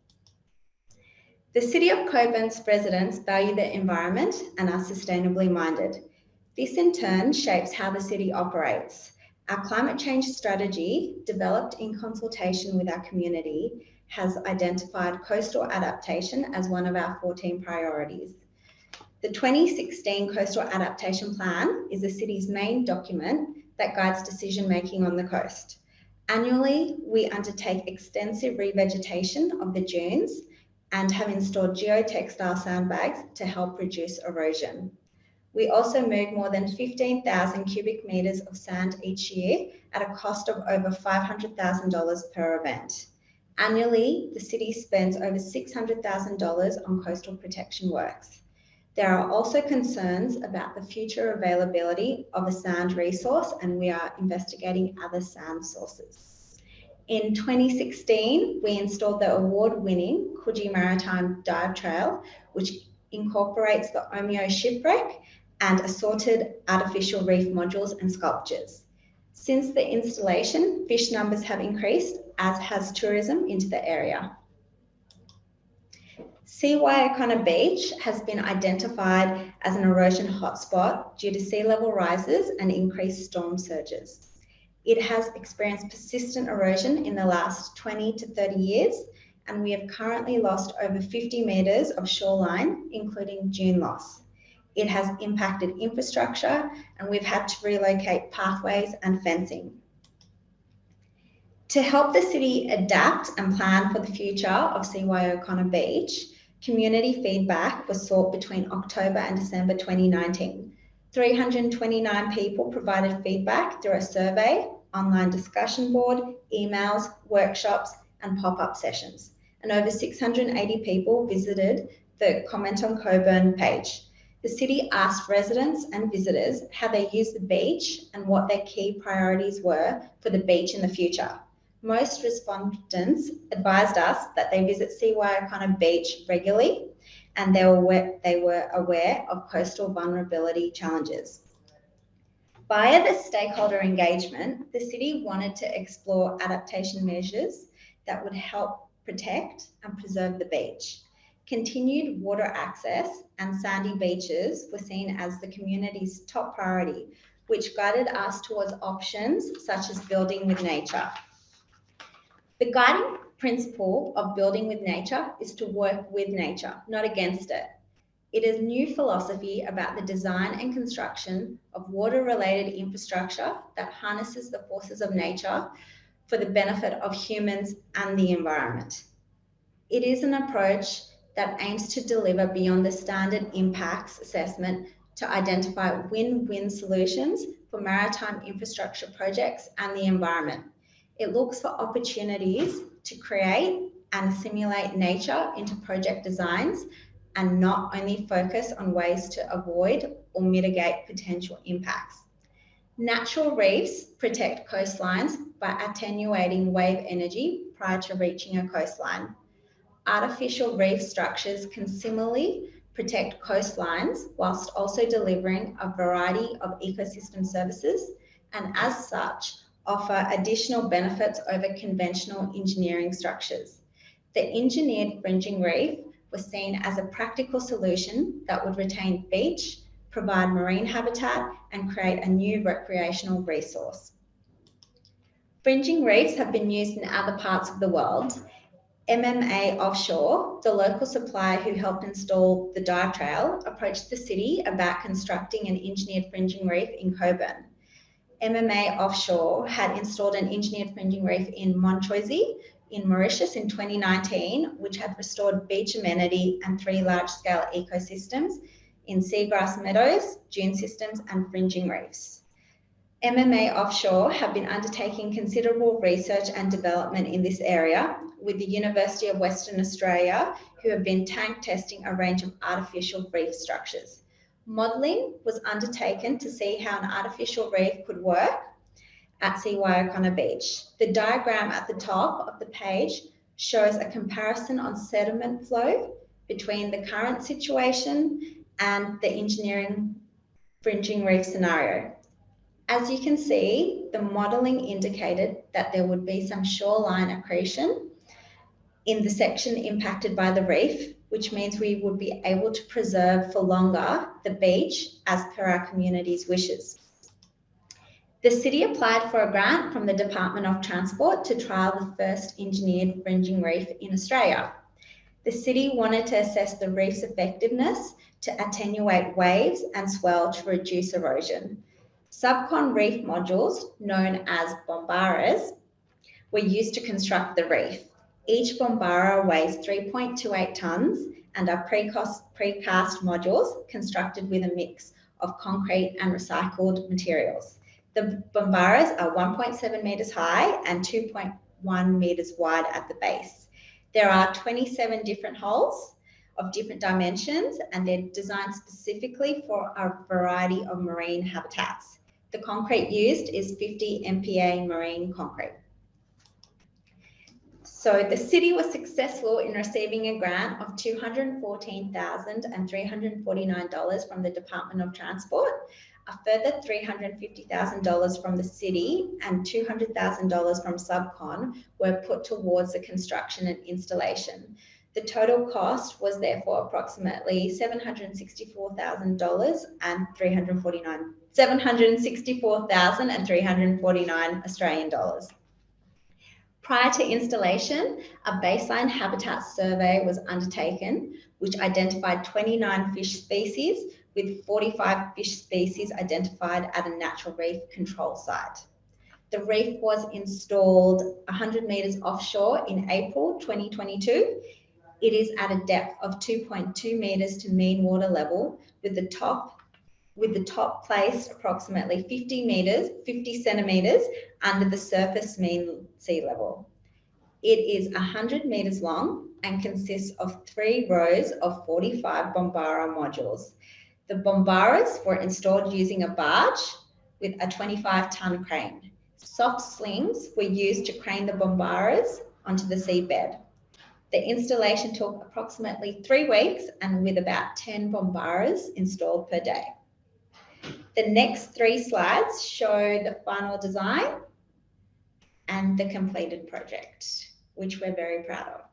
Speaker 7: The City of Cockburn's residents value the environment and are sustainably minded. This in turn shapes how the city operates. Our climate change strategy, developed in consultation with our community, has identified coastal adaptation as one of our 14 priorities. The 2016 Coastal Adaptation Plan is the city's main document that guides decision-making on the coast. Annually, we undertake extensive revegetation of the dunes and have installed geotextile sandbags to help reduce erosion. We also move more than 15,000 cubic metres of sand each year at a cost of over $500,000 per event. Annually, the city spends over $600,000 on coastal protection works. There are also concerns about the future availability of a sand resource and we are investigating other sand sources. In 2016, we installed the award-winning Coogee Maritime Dive Trail, which incorporates the Omeo shipwreck and assorted artificial reef modules and sculptures. Since the installation, fish numbers have increased, as has tourism into the area. Seawaiakonna Beach has been identified as an erosion hotspot due to sea level rises and increased storm surges. It has experienced persistent erosion in the last 20 to 30 years, and we have currently lost over 50 metres of shoreline, including dune loss. It has impacted infrastructure, and we've had to relocate pathways and fencing. To help the city adapt and plan for the future of Seawaiakonna Beach, community feedback was sought between October and December 2019. 329 people provided feedback through a survey, online discussion board, emails, workshops, and pop-up sessions. And over 680 people visited the Comment on Cockburn page. The city asked residents and visitors how they use the beach and what their key priorities were for the beach in the future. Most respondents advised us that they visit Seawaiakonna Beach regularly and they were aware of coastal vulnerability challenges. Via the stakeholder engagement, the city wanted to explore adaptation measures that would help protect and preserve the beach. Continued water access and sandy beaches were seen as the community's top priority, which guided us towards options such as building with nature. The guiding principle of building with nature is to work with nature, not against it. It is a new philosophy about the design and construction of water-related infrastructure that harnesses the forces of nature for the benefit of humans and the environment. It is an approach that aims to deliver beyond the standard impacts assessment to identify win-win solutions for maritime infrastructure projects and the environment. It looks for opportunities to create and assimilate nature into project designs and not only focus on ways to avoid or mitigate potential impacts. Natural reefs protect coastlines by attenuating wave energy prior to reaching a coastline. Artificial reef structures can similarly protect coastlines whilst also delivering a variety of ecosystem services, and as such, offer additional benefits over conventional engineering structures. The engineered fringing reef was seen as a practical solution that would retain beach, provide marine habitat, and create a new recreational resource. Fringing reefs have been used in other parts of the world. MMA Offshore, the local supplier who helped install the dive trail, approached the city about constructing an engineered fringing reef in Coburn. MMA Offshore had installed an engineered fringing reef in Montchoisy in Mauritius in 2019, which had restored beach amenity and 3 large-scale ecosystems in seagrass meadows, dune systems, and fringing reefs. MMA Offshore have been undertaking considerable research and development in this area with the University of Western Australia, who have been tank testing a range of artificial reef structures. Modelling was undertaken to see how an artificial reef could work at Seawaiokona Beach. The diagram at the top of the page shows a comparison on sediment flow between the current situation and the engineering fringing reef scenario. As you can see, the modelling indicated that there would be some shoreline accretion in the section impacted by the reef, which means we would be able to preserve for longer the beach as per our community's wishes. The city applied for a grant from the Department of Transport to trial the first engineered fringing reef in Australia. The city wanted to assess the reef's effectiveness to attenuate waves and swell to reduce erosion. Subcon reef modules, known as bombaras, were used to construct the reef. Each bombara weighs 3.28 tonnes and are precast modules constructed with a mix of concrete and recycled materials. The bombaras are 1.7 metres high and 2.1 metres wide at the base. There are 27 different hulls of different dimensions, and they're designed specifically for a variety of marine habitats. The concrete used is 50 MPa marine concrete. So the city was successful in receiving a grant of $214,349 from the Department of Transport, a further $350,000 from the city and $200,000 from Subcon were put towards the construction and installation. The total cost was therefore approximately $764,349 Australian dollars. Prior to installation, a baseline habitat survey was undertaken, which identified 29 fish species, with 45 fish species identified at a natural reef control site. The reef was installed 100 metres offshore in April 2022. It is at a depth of 2.2 metres to mean water level, with the top placed approximately 50 centimetres under the surface mean sea level. It is 100 metres long and consists of 3 rows of 45 bombara modules. The bombaras were installed using a barge with a 25-tonne crane. Soft slings were used to crane the bombaras onto the seabed. The installation took approximately 3 weeks and with about 10 bombaras installed per day. The next 3 slides show the final design and the completed project, which we're very proud of.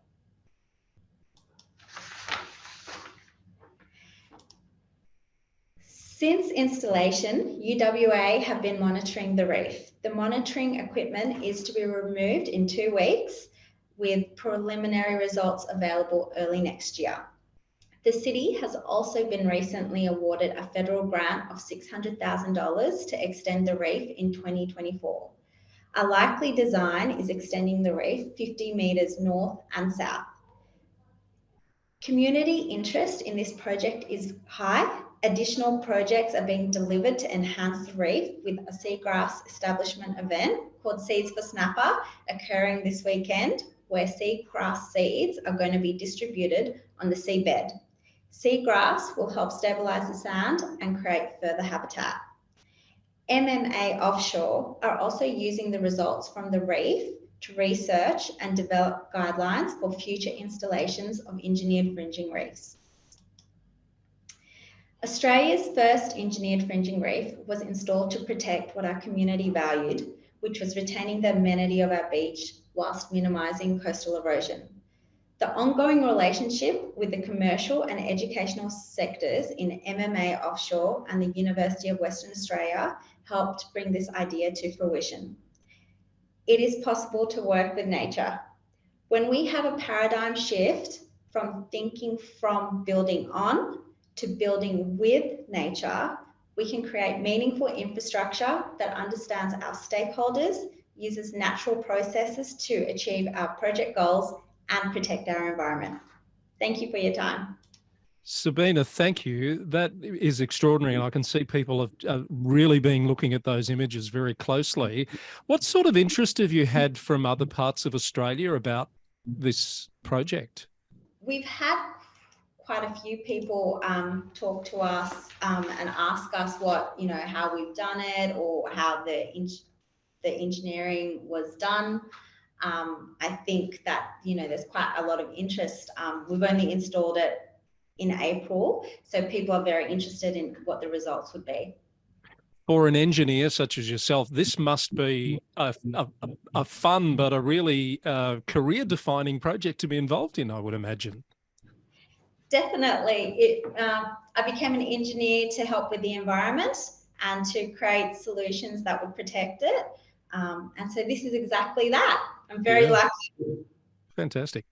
Speaker 7: Since installation, UWA have been monitoring the reef. The monitoring equipment is to be removed in 2 weeks with preliminary results available early next year. The city has also been recently awarded a federal grant of $600,000 to extend the reef in 2024. A likely design is extending the reef 50 metres north and south. Community interest in this project is high. Additional projects are being delivered to enhance the reef, with a seagrass establishment event called Seeds for Snapper occurring this weekend, where seagrass seeds are going to be distributed on the seabed. Seagrass will help stabilise the sand and create further habitat. MMA Offshore are also using the results from the reef to research and develop guidelines for future installations of engineered fringing reefs. Australia's first engineered fringing reef was installed to protect what our community valued, which was retaining the amenity of our beach whilst minimising coastal erosion. The ongoing relationship with the commercial and educational sectors in MMA Offshore and the University of Western Australia helped bring this idea to fruition. It is possible to work with nature. When we have a paradigm shift from thinking from building on to building with nature, we can create meaningful infrastructure that understands our stakeholders, uses natural processes to achieve our project goals, and protect our environment. Thank you for your time.
Speaker 1: Sabina, thank you. That is extraordinary, and I can see people have really been looking at those images very closely. What sort of interest have you had from other parts of Australia about this project?
Speaker 7: We've had quite a few people talk to us and ask us how we've done it, or how the engineering was done. I think that there's quite a lot of interest. We've only installed it in April, so people are very interested in what the results would be.
Speaker 1: For an engineer such as yourself, this must be a fun but a really career-defining project to be involved in, I would imagine.
Speaker 7: Definitely. I became an engineer to help with the environment and to create solutions that would protect it. And so this is exactly that. I'm very lucky.
Speaker 1: Fantastic.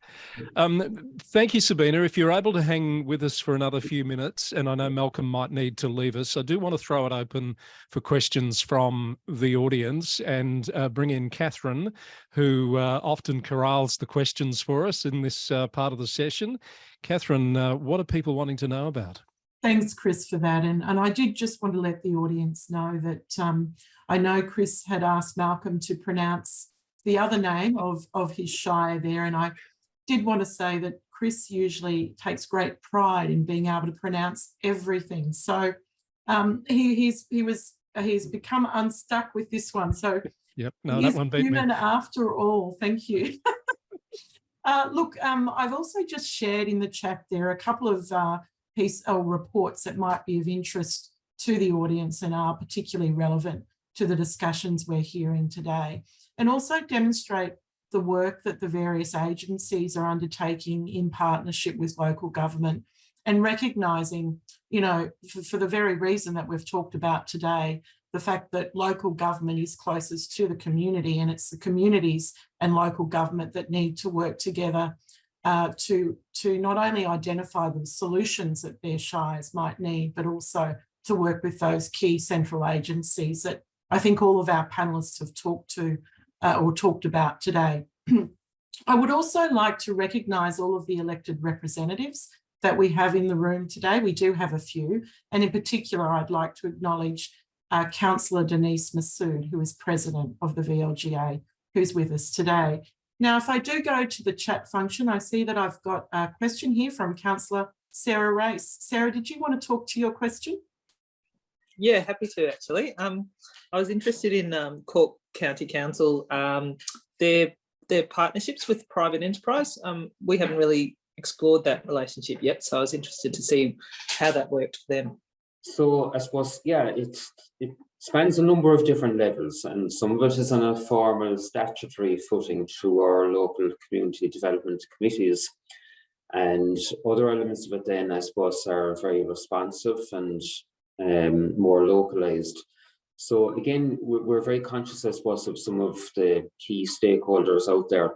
Speaker 1: Thank you, Sabina. If you're able to hang with us for another few minutes, and I know Malcolm might need to leave us, I do want to throw it open for questions from the audience and bring in Catherine, who often corrals the questions for us in this part of the session. Catherine, what are people wanting to know about?
Speaker 2: Thanks, Chris, for that. And I did just want to let the audience know that I know Chris had asked Malcolm to pronounce the other name of his shire there. And I did want to say that Chris usually takes great pride in being able to pronounce everything. So he's become unstuck with this one. So
Speaker 1: yep, no, that one beat
Speaker 2: human
Speaker 1: me.
Speaker 2: After all. Thank you. Look, I've also just shared in the chat there a couple of reports that might be of interest to the audience and are particularly relevant to the discussions we're hearing today, and also demonstrate the work that the various agencies are undertaking in partnership with local government, and recognising, for the very reason that we've talked about today, the fact that local government is closest to the community, and it's the communities and local government that need to work together to not only identify the solutions that their shires might need, but also to work with those key central agencies that I think all of our panellists have talked about today. I would also like to recognise all of the elected representatives that we have in the room today. We do have a few, and in particular, I'd like to acknowledge Councillor Denise Massoud, who is President of the VLGA, who's with us today. Now, if I do go to the chat function, I see that I've got a question here from Councillor Sarah Race. Sarah, did you want to talk to your question?
Speaker 8: Yeah, happy to actually. I was interested in Cork County Council, their partnerships with private enterprise. We haven't really explored that relationship yet, so I was interested to see how that worked for them.
Speaker 4: So I suppose, yeah, it spans a number of different levels, and some of it is on a formal statutory footing through our local community development committees. And other elements of it then, I suppose, are very responsive and more localized. So again, we're very conscious, I suppose, of some of the key stakeholders out there.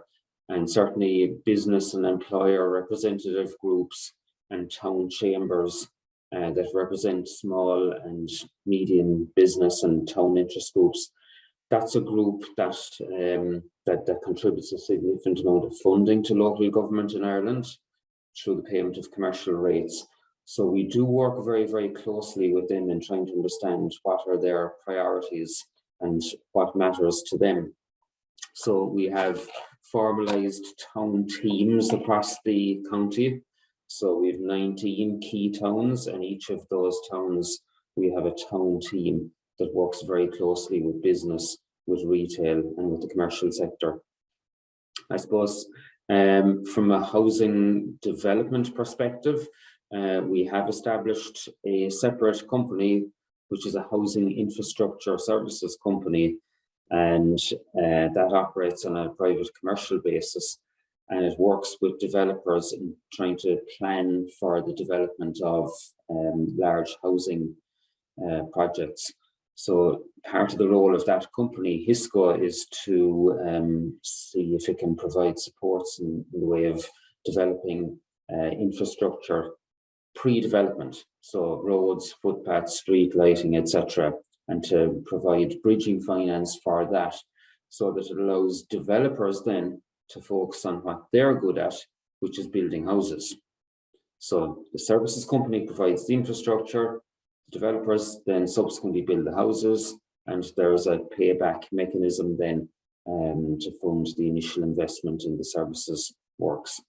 Speaker 4: and certainly business and employer representative groups and town chambers that represent small and medium business and town interest groups. That's a group that that contributes a significant amount of funding to local government in Ireland through the payment of commercial rates. So we do work very, very closely with them in trying to understand what are their priorities and what matters to them. So we have formalised town teams across the county. So we have 19 key towns, and each of those towns, we have a town team that works very closely with business, with retail, and with the commercial sector. I suppose from a housing development perspective, we have established a separate company, which is a housing infrastructure services company, and that operates on a private commercial basis, and it works with developers in trying to plan for the development of large housing projects. So part of the role of that company, HISCO, is to see if it can provide supports in the way of developing infrastructure pre-development, so roads, footpaths, street lighting, etc., and to provide bridging finance for that, so that it allows developers then to focus on what they're good at, which is building houses. So the services company provides the infrastructure, the developers then subsequently build the houses, and there's a payback mechanism then to fund the initial investment in the services works.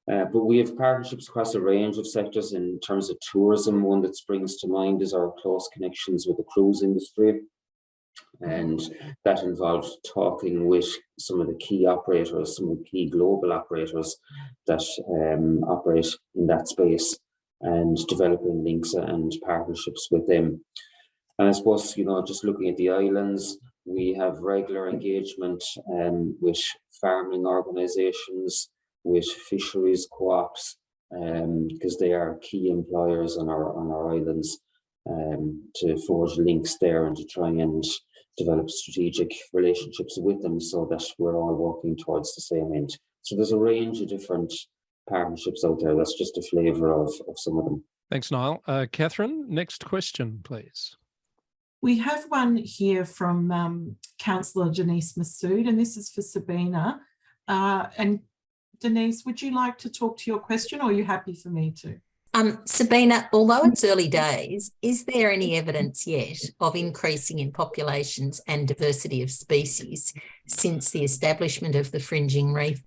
Speaker 4: But we have partnerships across a range of sectors. In terms of tourism, one that springs to mind is our close connections with the cruise industry. And that involved talking with some of the key operators, some of the key global operators that operate in that space, and developing links and partnerships with them. And I suppose, you know, just looking at the islands, we have regular engagement with farming organisations, with fisheries co-ops, because they are key employers on our islands, to forge links there and to try and develop strategic relationships with them so that we're all working towards the same end. So there's a range of different partnerships out there. That's just a flavour of some of them.
Speaker 1: Thanks, Niall. Catherine, next question, please.
Speaker 2: We have one here from Councillor Denise Massoud, and this is for Sabina. And Denise, would you like to talk to your question, or are you happy for me to?
Speaker 9: Sabina, although it's early days, is there any evidence yet of increasing in populations and diversity of species since the establishment of the fringing reef?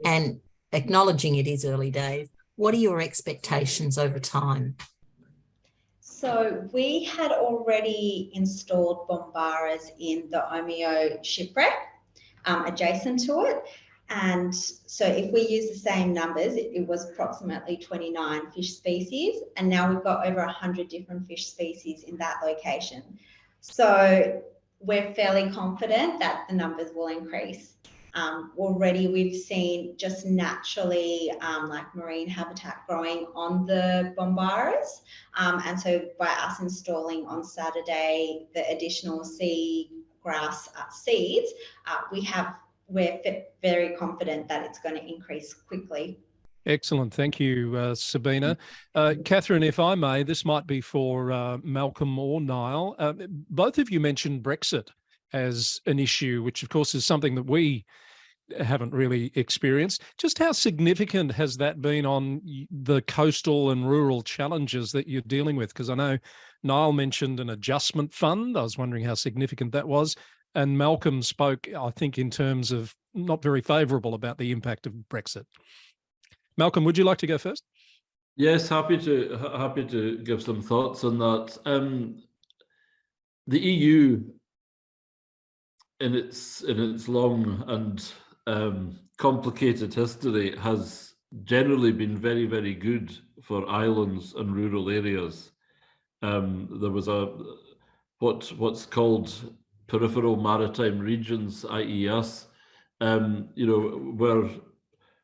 Speaker 9: And acknowledging it is early days, what are your expectations over time?
Speaker 7: So we had already installed bombaras in the Omeo shipwreck adjacent to it. And so if we use the same numbers, it was approximately 29 fish species. And now we've got over 100 different fish species in that location. So we're fairly confident that the numbers will increase. Already we've seen just naturally like marine habitat growing on the bombaras. And so by us installing on Saturday the additional sea grass seeds, we're very confident that it's going to increase quickly.
Speaker 1: Excellent. Thank you, Sabina. Catherine, if I may, this might be for Malcolm or Niall. Both of you mentioned Brexit as an issue, which of course is something that we haven't really experienced. Just how significant has that been on the coastal and rural challenges that you're dealing with? Because I know Niall mentioned an adjustment fund. I was wondering how significant that was. And Malcolm spoke, I think, in terms of not very favourable about the impact of Brexit. Malcolm, would you like to go first?
Speaker 6: Yes, happy to give some thoughts on that. The EU, in its long and complicated history, has generally been very, very good for islands and rural areas. There was what's called peripheral maritime regions, i.e. us, you know,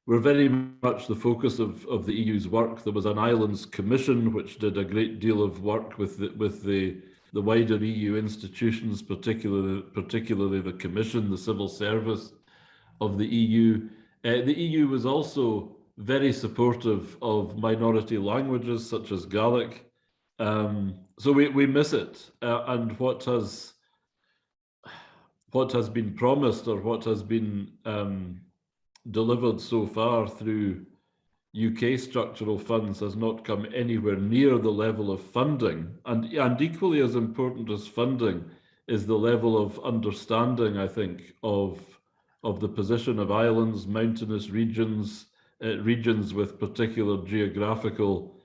Speaker 6: we're very much the focus of the EU's work. There was an Islands Commission which did a great deal of work with the wider EU institutions, particularly the Commission, the civil service of the EU, The EU was also very supportive of minority languages such as Gaelic. So we miss it, and what has been promised or what has been delivered so far through UK structural funds has not come anywhere near the level of funding. And equally as important as funding is the level of understanding, I think, of the position of islands, mountainous regions, regions with particular geographical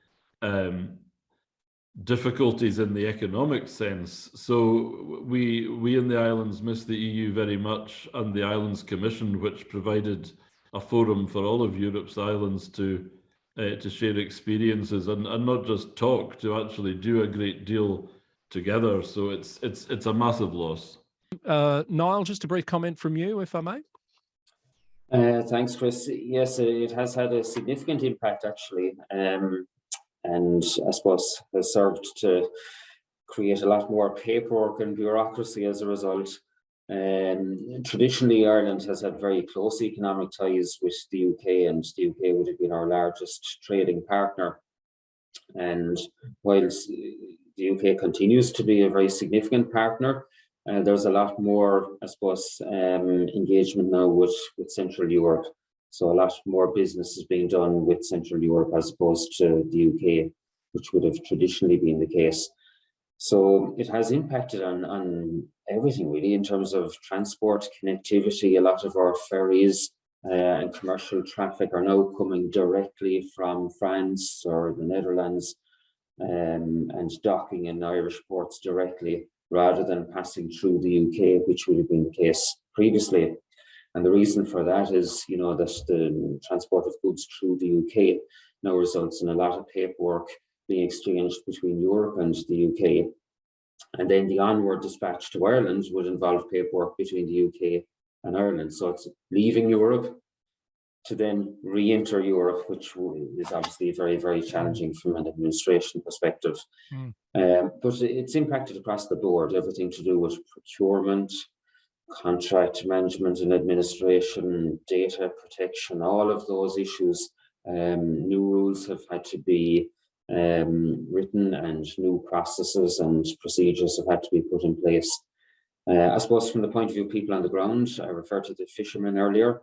Speaker 6: difficulties in the economic sense. So we in the islands miss the EU very much, and the Islands Commission, which provided a forum for all of Europe's islands to share experiences and not just talk, to actually do a great deal together. So it's a massive loss.
Speaker 1: Niall, just a brief comment from you, if I may.
Speaker 4: Thanks, Chris. Yes, it has had a significant impact, actually, and I suppose has served to create a lot more paperwork and bureaucracy as a result. Traditionally, Ireland has had very close economic ties with the UK, and the UK would have been our largest trading partner. And whilst the UK continues to be a very significant partner, there's a lot more, I suppose, engagement now with Central Europe. So a lot more business is being done with Central Europe as opposed to the UK, which would have traditionally been the case. So it has impacted on everything really in terms of transport, connectivity. A lot of our ferries and commercial traffic are now coming directly from France or the Netherlands and docking in Irish ports directly, rather than passing through the UK, which would have been the case previously. And the reason for that is, you know, that the transport of goods through the UK now results in a lot of paperwork being exchanged between Europe and the UK. And then the onward dispatch to Ireland would involve paperwork between the UK and Ireland. So it's leaving Europe to then re-enter Europe, which is obviously very, very challenging from an administration perspective. But it's impacted across the board, everything to do with procurement, contract management and administration, data protection, all of those issues. New rules have had to be written, and new processes and procedures have had to be put in place. I suppose from the point of view of people on the ground, I referred to the fishermen earlier.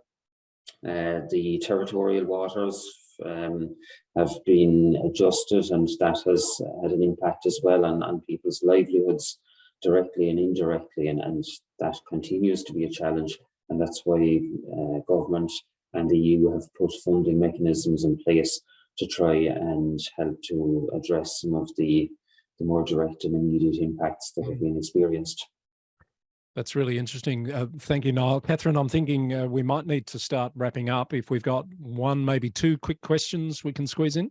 Speaker 4: The territorial waters have been adjusted, and that has had an impact as well on people's livelihoods, directly and indirectly, and that continues to be a challenge. And that's why government and the EU have put funding mechanisms in place to try and help to address some of the more direct and immediate impacts that have been experienced.
Speaker 1: That's really interesting. Thank you, Niall. Catherine, I'm thinking we might need to start wrapping up. If we've got one, maybe two quick questions we can squeeze in.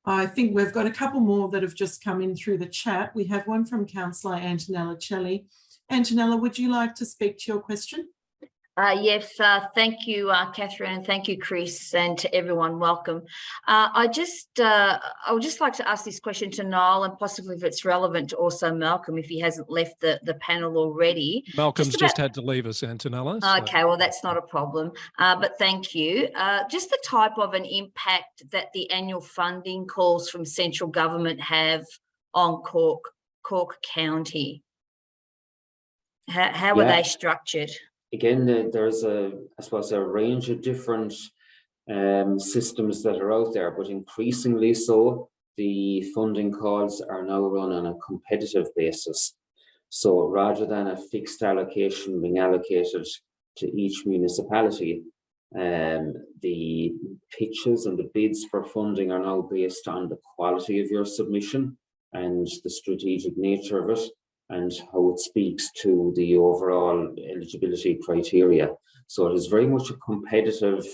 Speaker 2: I think we've got a couple more that have just come in through the chat. We have one from Councillor Antonella Celli. Antonella, would you like to speak to your question?
Speaker 10: Yes, thank you, Catherine, and thank you, Chris, and to everyone. Welcome. I would just like to ask this question to Niall, and possibly if it's relevant to also Malcolm, if he hasn't left the panel already.
Speaker 1: Malcolm's just had to leave us, Antonella. So.
Speaker 10: Okay, well, that's not a problem, but thank you. Just the type of an impact that the annual funding calls from central government have on Cork County. How are they structured?
Speaker 4: Again, there's I suppose a range of different systems that are out there, but increasingly so, the funding calls are now run on a competitive basis. So rather than a fixed allocation being allocated to each municipality, the pitches and the bids for funding are now based on the quality of your submission and the strategic nature of it, and how it speaks to the overall eligibility criteria. So it is very much a competitive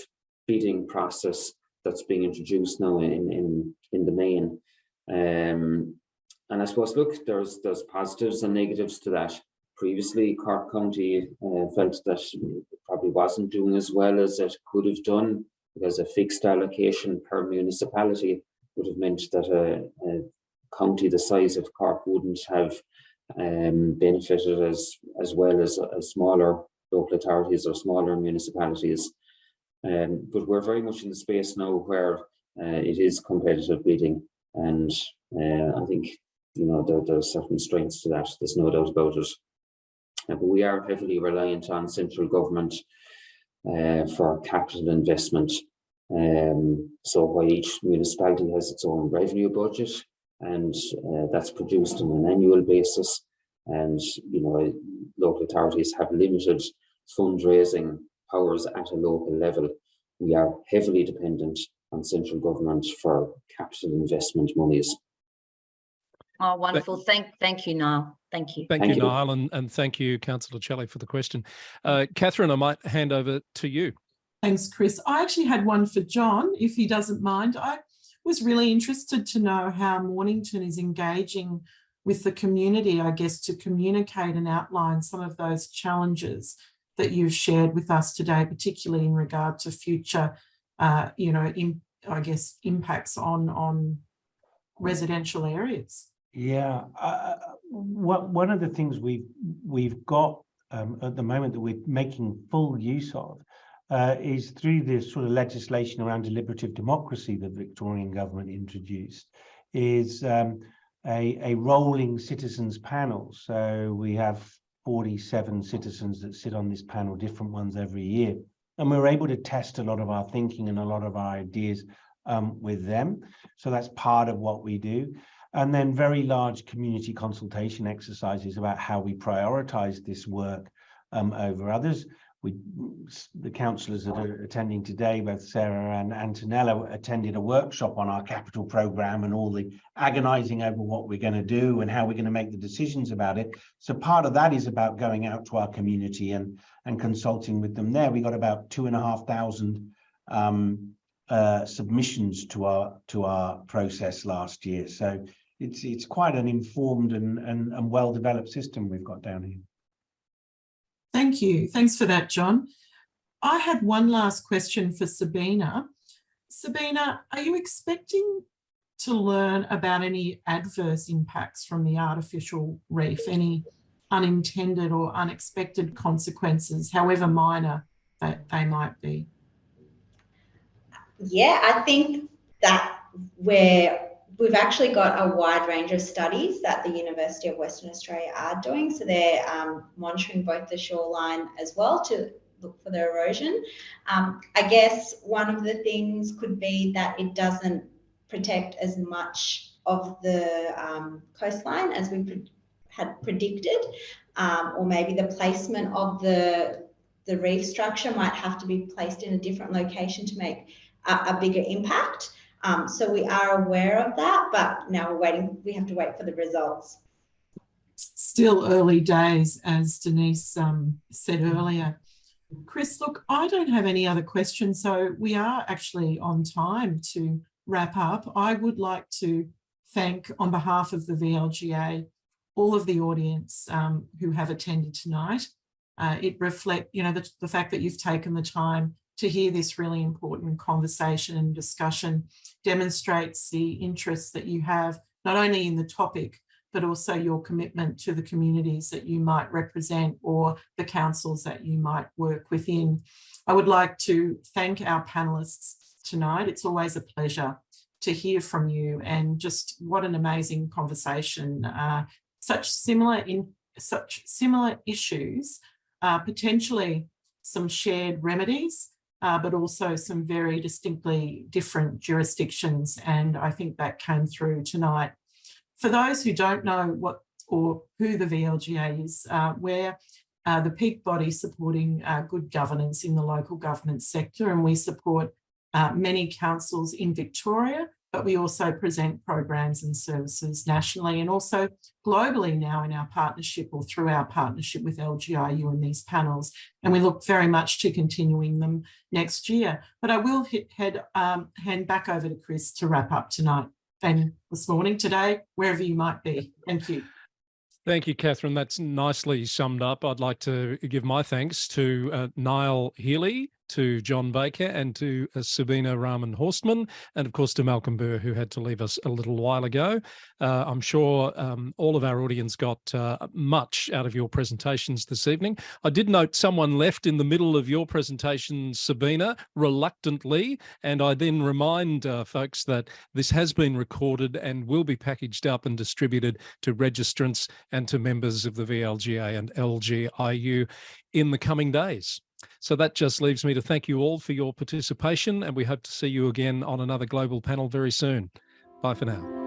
Speaker 4: bidding process that's being introduced now in the main. And I suppose, look, there's positives and negatives to that. Previously, Cork County felt that it probably wasn't doing as well as it could have done, because a fixed allocation per municipality would have meant that a county the size of Cork wouldn't have benefited as well as smaller local authorities or smaller municipalities. But we're very much in the space now where it is competitive bidding, and I think, you know, there's certain strengths to that. There's no doubt about it. But we are heavily reliant on central government for capital investment. So while each municipality has its own revenue budget, and that's produced on an annual basis, and, you know, local authorities have limited fundraising powers at a local level, we are heavily dependent on central government for capital investment monies.
Speaker 10: Oh, wonderful. Thank you, Niall. Thank you.
Speaker 1: Thank you, Niall, and thank you, Councillor Shelley, for the question. Catherine, I might hand over to you.
Speaker 2: Thanks, Chris. I actually had one for John, if he doesn't mind. I was really interested to know how Mornington is engaging with the community, I guess, to communicate and outline some of those challenges that you've shared with us today, particularly in regard to future, you know, I guess, impacts on residential areas.
Speaker 5: Yeah, one of the things we've got at the moment that we're making full use of is through this sort of legislation around deliberative democracy that Victorian government introduced, is a rolling citizens panel. So we have 47 citizens that sit on this panel, different ones every year, and we're able to test a lot of our thinking and a lot of our ideas with them. So that's part of what we do. And then very large community consultation exercises about how we prioritise this work over others. The councillors that are attending today, both Sarah and Antonella, attended a workshop on our capital programme and all the agonising over what we're going to do and how we're going to make the decisions about it. So part of that is about going out to our community and consulting with them there. We got about 2,500 submissions to our process last year. So it's quite an informed and well-developed system we've got down here.
Speaker 2: Thank you. Thanks for that, John. I had one last question for Sabina. Sabina, are you expecting to learn about any adverse impacts from the artificial reef, any unintended or unexpected consequences, however minor that they might be?
Speaker 7: Yeah, I think that we've actually got a wide range of studies that the University of Western Australia are doing. So they're monitoring both the shoreline as well to look for the erosion. I guess one of the things could be that it doesn't protect as much of the coastline as we had predicted, or maybe the placement of the reef structure might have to be placed in a different location to make a bigger impact. So we are aware of that, but now we're waiting. We have to wait for the results.
Speaker 2: Still early days, as Denise said earlier. Chris, look, I don't have any other questions, so we are actually on time to wrap up. I would like to thank, on behalf of the VLGA, all of the audience who have attended tonight. It reflects, you know, the fact that you've taken the time to hear this really important conversation and discussion demonstrates the interest that you have, not only in the topic, but also your commitment to the communities that you might represent or the councils that you might work within. I would like to thank our panellists tonight. It's always a pleasure to hear from you, and just what an amazing conversation. Such similar issues, potentially some shared remedies, but also some very distinctly different jurisdictions. And I think that came through tonight. For those who don't know what or who the VLGA is, we're the peak body supporting good governance in the local government sector, and we support many councils in Victoria, but we also present programs and services nationally and also globally now in our partnership or through our partnership with LGIU and these panels. And we look very much to continuing them next year. But I will hand back over to Chris to wrap up tonight and this morning, today, wherever you might be. Thank you.
Speaker 1: Thank you, Catherine. That's nicely summed up. I'd like to give my thanks to Niall Healy, to John Baker and to Sabina Rahman-Horstman, and of course to Malcolm Burr, who had to leave us a little while ago. I'm sure all of our audience got much out of your presentations this evening. I did note someone left in the middle of your presentation, Sabina, reluctantly, and I then remind folks that this has been recorded and will be packaged up and distributed to registrants and to members of the VLGA and LGIU in the coming days. So that just leaves me to thank you all for your participation, and we hope to see you again on another global panel very soon. Bye for now.